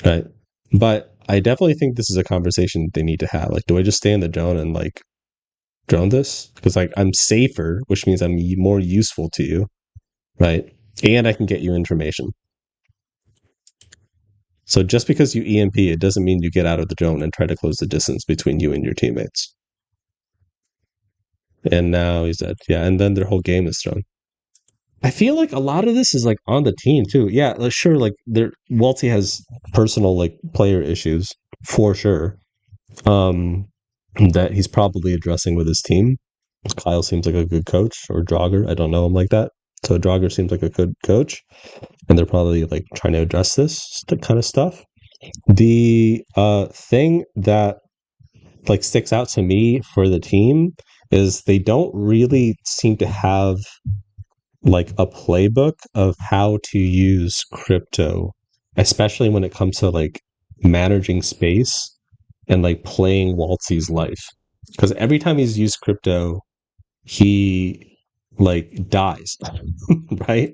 right? But I definitely think this is a conversation they need to have. Like, do I just stay in the drone and like drone this? Because like I'm safer, which means I'm more useful to you, right? And I can get you information. So just because you EMP, it doesn't mean you get out of the drone and try to close the distance between you and your teammates. And now he's dead. Yeah, and then their whole game is thrown. I feel like a lot of this is like on the team too. Yeah, like, sure, like Wxltzy has personal like player issues for sure. That he's probably addressing with his team. Kyle seems like a good coach, or Draugr. I don't know him like that. So Draugr seems like a good coach, and they're probably like trying to address this kind of stuff. The thing that like sticks out to me for the team is they don't really seem to have like a playbook of how to use crypto, especially when it comes to like managing space and like playing Wxltzy's life. Because every time he's used crypto, he like dies, right?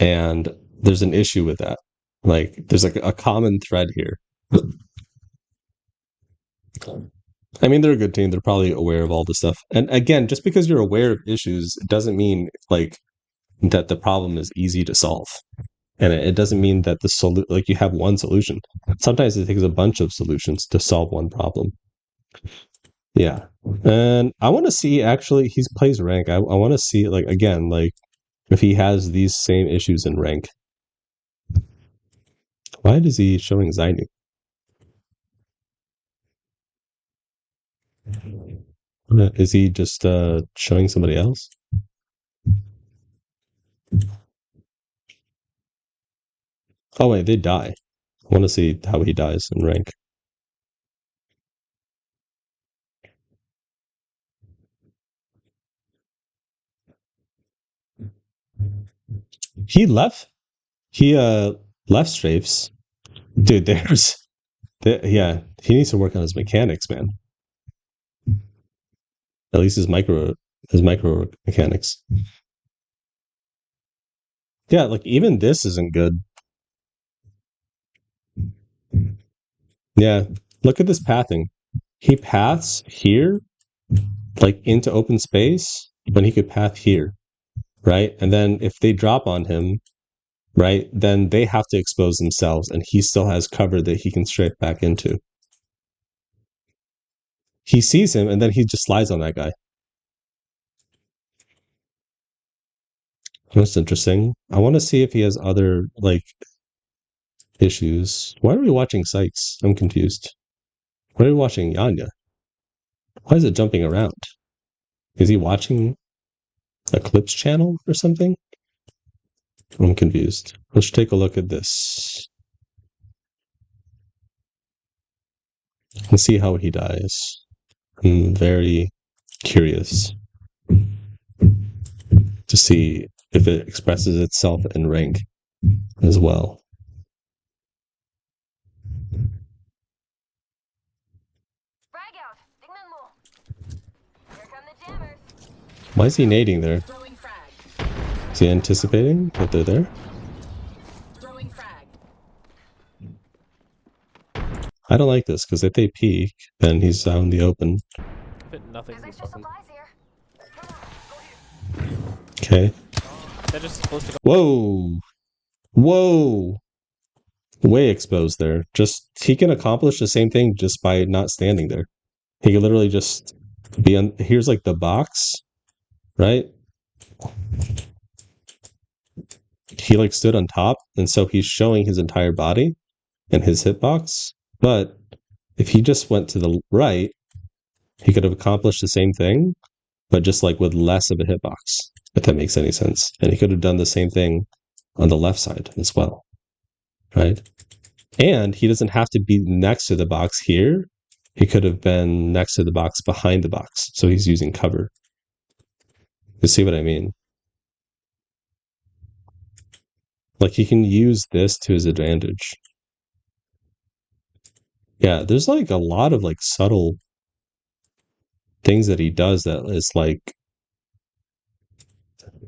And there's an issue with that. Like there's like a common thread here. I mean, they're a good team. They're probably aware of all this stuff. And again, just because you're aware of issues doesn't mean like that the problem is easy to solve. And it doesn't mean that like you have one solution. Sometimes it takes a bunch of solutions to solve one problem. Yeah. And I want to see actually he plays rank. I want to see like again, like if he has these same issues in rank. Why is he showing Zainu? Is he just showing somebody else? Oh wait, they die. I want to see how he dies in rank. He left. He left strafes. Dude, yeah. He needs to work on his mechanics, man. At least his micro mechanics. Yeah, like even this isn't good. Yeah, look at this pathing. He paths here, like into open space, when he could path here, right? And then if they drop on him, right, then they have to expose themselves, and he still has cover that he can strafe back into. He sees him, and then he just slides on that guy. That's interesting. I want to see if he has other, like, issues. Why are we watching Sykes? I'm confused. Why are we watching Yanya? Why is it jumping around? Is he watching Eclipse channel or something? I'm confused. Let's take a look at this and see how he dies. I'm very curious to see if it expresses itself in rank as well. Frag out. Tingnan mo. Here come the jammers. Why is he nading there? Throwing frag. Is he anticipating that they're there? Throwing frag. I don't like this, because if they peek, then he's out in the open. I fit nothing. There's extra Fucking... supplies here. Okay. They're just supposed to go. Whoa! Whoa! Way exposed there. Just, he can accomplish the same thing just by not standing there. He can literally just be on, here's like the box, right? He like stood on top, and so he's showing his entire body and his hitbox. But if he just went to the right, he could have accomplished the same thing, but just like with less of a hitbox, if that makes any sense. And he could have done the same thing on the left side as well, right? And he doesn't have to be next to the box here. He could have been next to the box behind the box. So he's using cover. You see what I mean? Like he can use this to his advantage. Yeah, there's like a lot of like subtle things that he does that is like,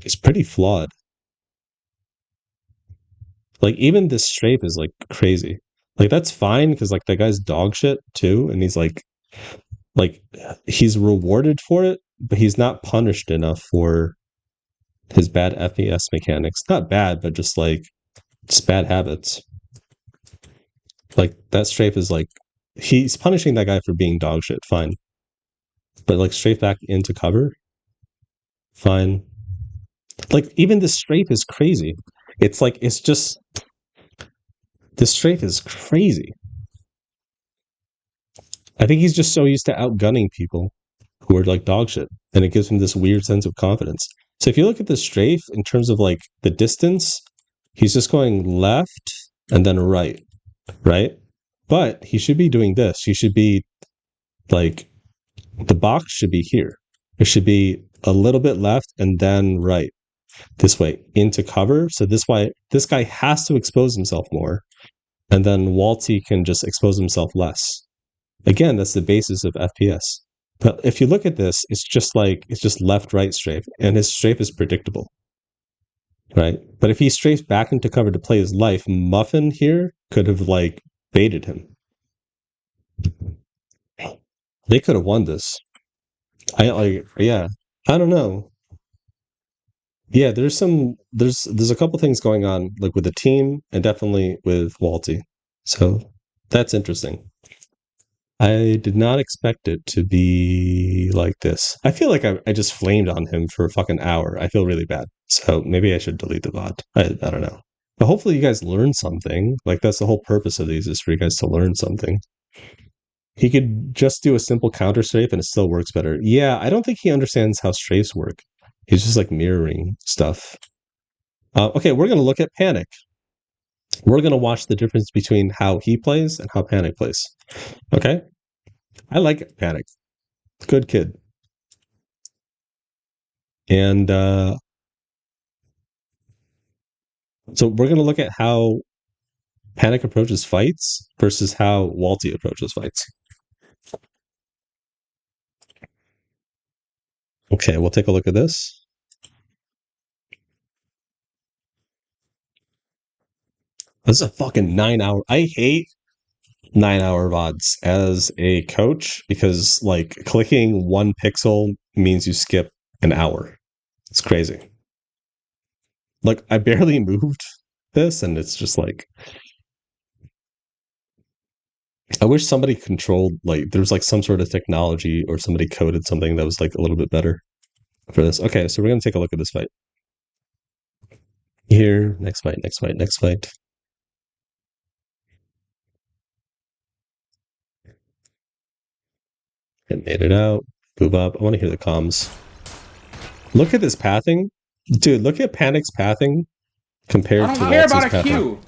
it's pretty flawed. Like even this strafe is like crazy. Like that's fine because like that guy's dog shit too, and he's like he's rewarded for it, but he's not punished enough for his bad FES mechanics. Not bad, but just bad habits. Like that strafe is like he's punishing that guy for being dog shit, fine. But like strafe back into cover, fine. Like even this strafe is crazy. It's like it's just this strafe is crazy. I think he's just so used to outgunning people who are like dog shit, and it gives him this weird sense of confidence. So if you look at the strafe in terms of like the distance, he's just going left and then right, right? But he should be doing this. He should be like the box should be here. It should be a little bit left and then right. This way into cover. So this guy has to expose himself more, and then Wxltzy can just expose himself less. Again, that's the basis of FPS. But if you look at this, it's just left right strafe, and his strafe is predictable, right? But if he strafes back into cover to play his life, Muffin here could have like baited him. They could have won this. I don't know. Yeah, there's a couple things going on like with the team and definitely with Wxltzy. So that's interesting. I did not expect it to be like this. I feel like I just flamed on him for a fucking hour. I feel really bad. So maybe I should delete the VOD. I don't know. But hopefully you guys learn something. Like that's the whole purpose of these is for you guys to learn something. He could just do a simple counter strafe and it still works better. Yeah, I don't think he understands how strafes work. He's just like mirroring stuff. Okay, we're going to look at Panic. We're gonna watch the difference between how he plays and how Panic plays. Okay? I like Panic. Good kid. And so we're gonna look at how Panic approaches fights versus how Wxltzy approaches fights. Okay, we'll take a look at this. This is a fucking 9-hour. I hate 9-hour VODs as a coach because, like, clicking one pixel means you skip an hour. It's crazy. Like, I barely moved this, and it's just like. I wish somebody controlled, like, there was like some sort of technology or somebody coded something that was like a little bit better for this. Okay, so we're going to take a look at this fight. Here, next fight, next fight, next fight. It made it out. Move up. I want to hear the comms. Look at this pathing. Dude, look at Panic's pathing compared I to don't care Wxltzy's about a pathing. Q.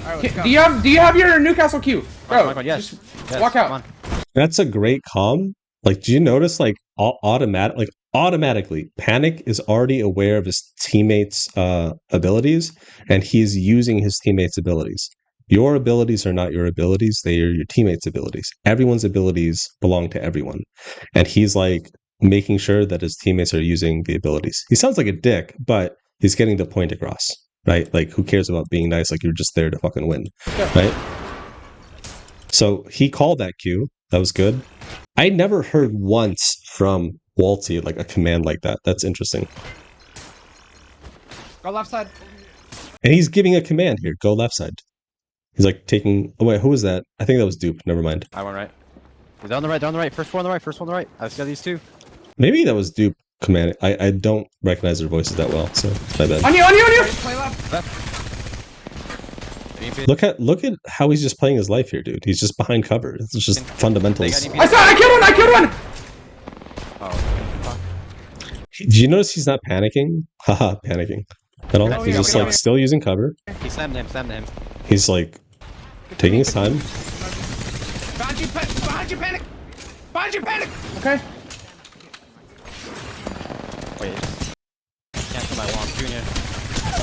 Alright, let's go. Do you have your Newcastle Q? Bro, Come on, yes. just Yes, walk out. come on. That's a great comm. Like, do you notice, like, automatically, Panic is already aware of his teammates' abilities, and he's using his teammates' abilities. Your abilities are not your abilities; they are your teammates' abilities. Everyone's abilities belong to everyone, and he's like making sure that his teammates are using the abilities. He sounds like a dick, but he's getting the point across, right? Like, who cares about being nice? Like, you're just there to fucking win, right? So he called that Q. That was good. I never heard once from Wxltzy like a command like that. That's interesting. Go left side. And he's giving a command here. Go left side. He's like taking. Oh wait, who was that? I think that was Dupe. Never mind. I went right. He's on the right, down the right. First one on the right, first one on the right. I've got these two. Maybe that was Dupe command. I don't recognize their voices that well, so my bad. On you! Play left. EMP. Look at how he's just playing his life here, dude. He's just behind cover. It's just They fundamentals. got I saw it! I killed one! Oh, Do you notice he's not panicking? Haha, panicking at all. Oh, He's yeah, just okay. like still using cover. he slammed him. He's like taking his time. Behind you, Panic! Behind you, Panic! Okay. Wait. Cancel my wall, Junior.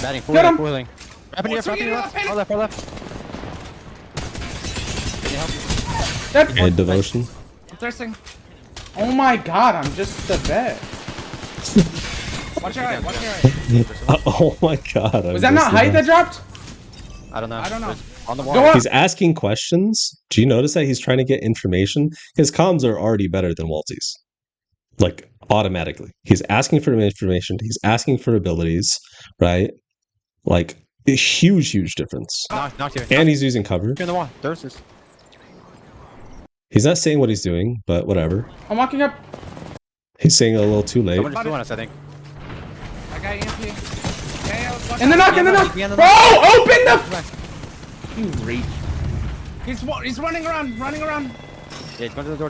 Batting, Get him! foiling. Wrapping your left. Far left. Can you help me? Dead. And devotion. I'm thirsting. Oh my god, I'm just the best. Watch your right, watch your right. Oh my god. Was that not height that dropped? I don't know. I don't know. On the wall. Go up. He's asking questions. Do you notice that he's trying to get information? His comms are already better than Wxltzy's. Like, automatically. He's asking for information. He's asking for abilities, right? Like, a huge difference. Knocked here. And he's using cover. Here in the wall. There's He's not saying what he's doing, but whatever. I'm walking up. He's saying it a little too late. Someone just flew on us, I think. I got EMP. Yeah, watch In the out. knock, in the knock. Be on the Bro, knock. open the. You reach. He's running around. Yeah, he's going to the door.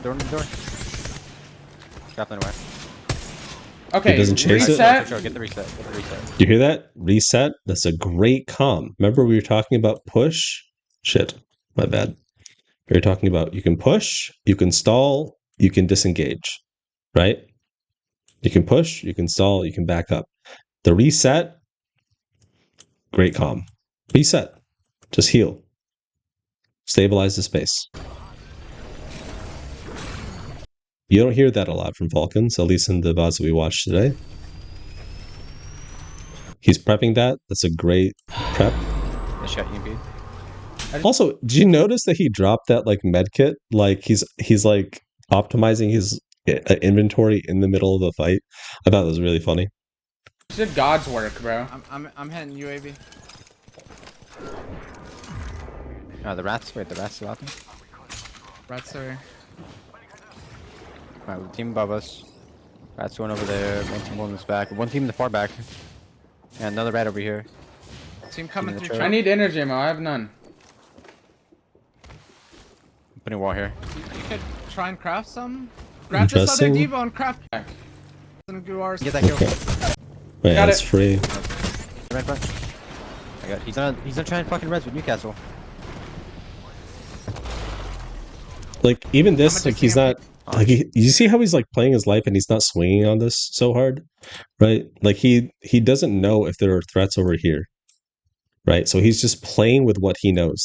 Grappling away. Okay, He doesn't chase it? reset. Sure, get the reset. You hear that? Reset? That's a great comm. Remember we were talking about push? Shit. My bad. We were talking about you can push, you can stall, you can disengage. Right? You can push, you can stall, you can back up. The reset, great comm. Reset. Just heal. Stabilize the space. You don't hear that a lot from Vulcans, at least in the VODs that we watched today. He's prepping that. That's a great prep. The shot EMP. Also, do you notice that he dropped that like med kit? Like he's like optimizing his inventory in the middle of the fight. I thought that was really funny. You did God's work, bro. I'm hitting UAV. The rats. Wait, the rats still out there? Rats are. Alright, team above us. Rats one over there. One team on this back. One team in the far back. And another rat over here. Team coming in the through. truck. I need energy ammo. I have none. I'm putting a wall here. You could try and craft some. Grab this other Interesting. Devo and craft. And do ours. Get that kill. Wait, Got it's it. free. Right front. He's gonna try and fucking res with Newcastle. Like even this, I'ma like just he's say I'm not like you see how he's like playing his life and he's not swinging on this so hard, right? Like he doesn't know if there are threats over here, right? So he's just playing with what he knows.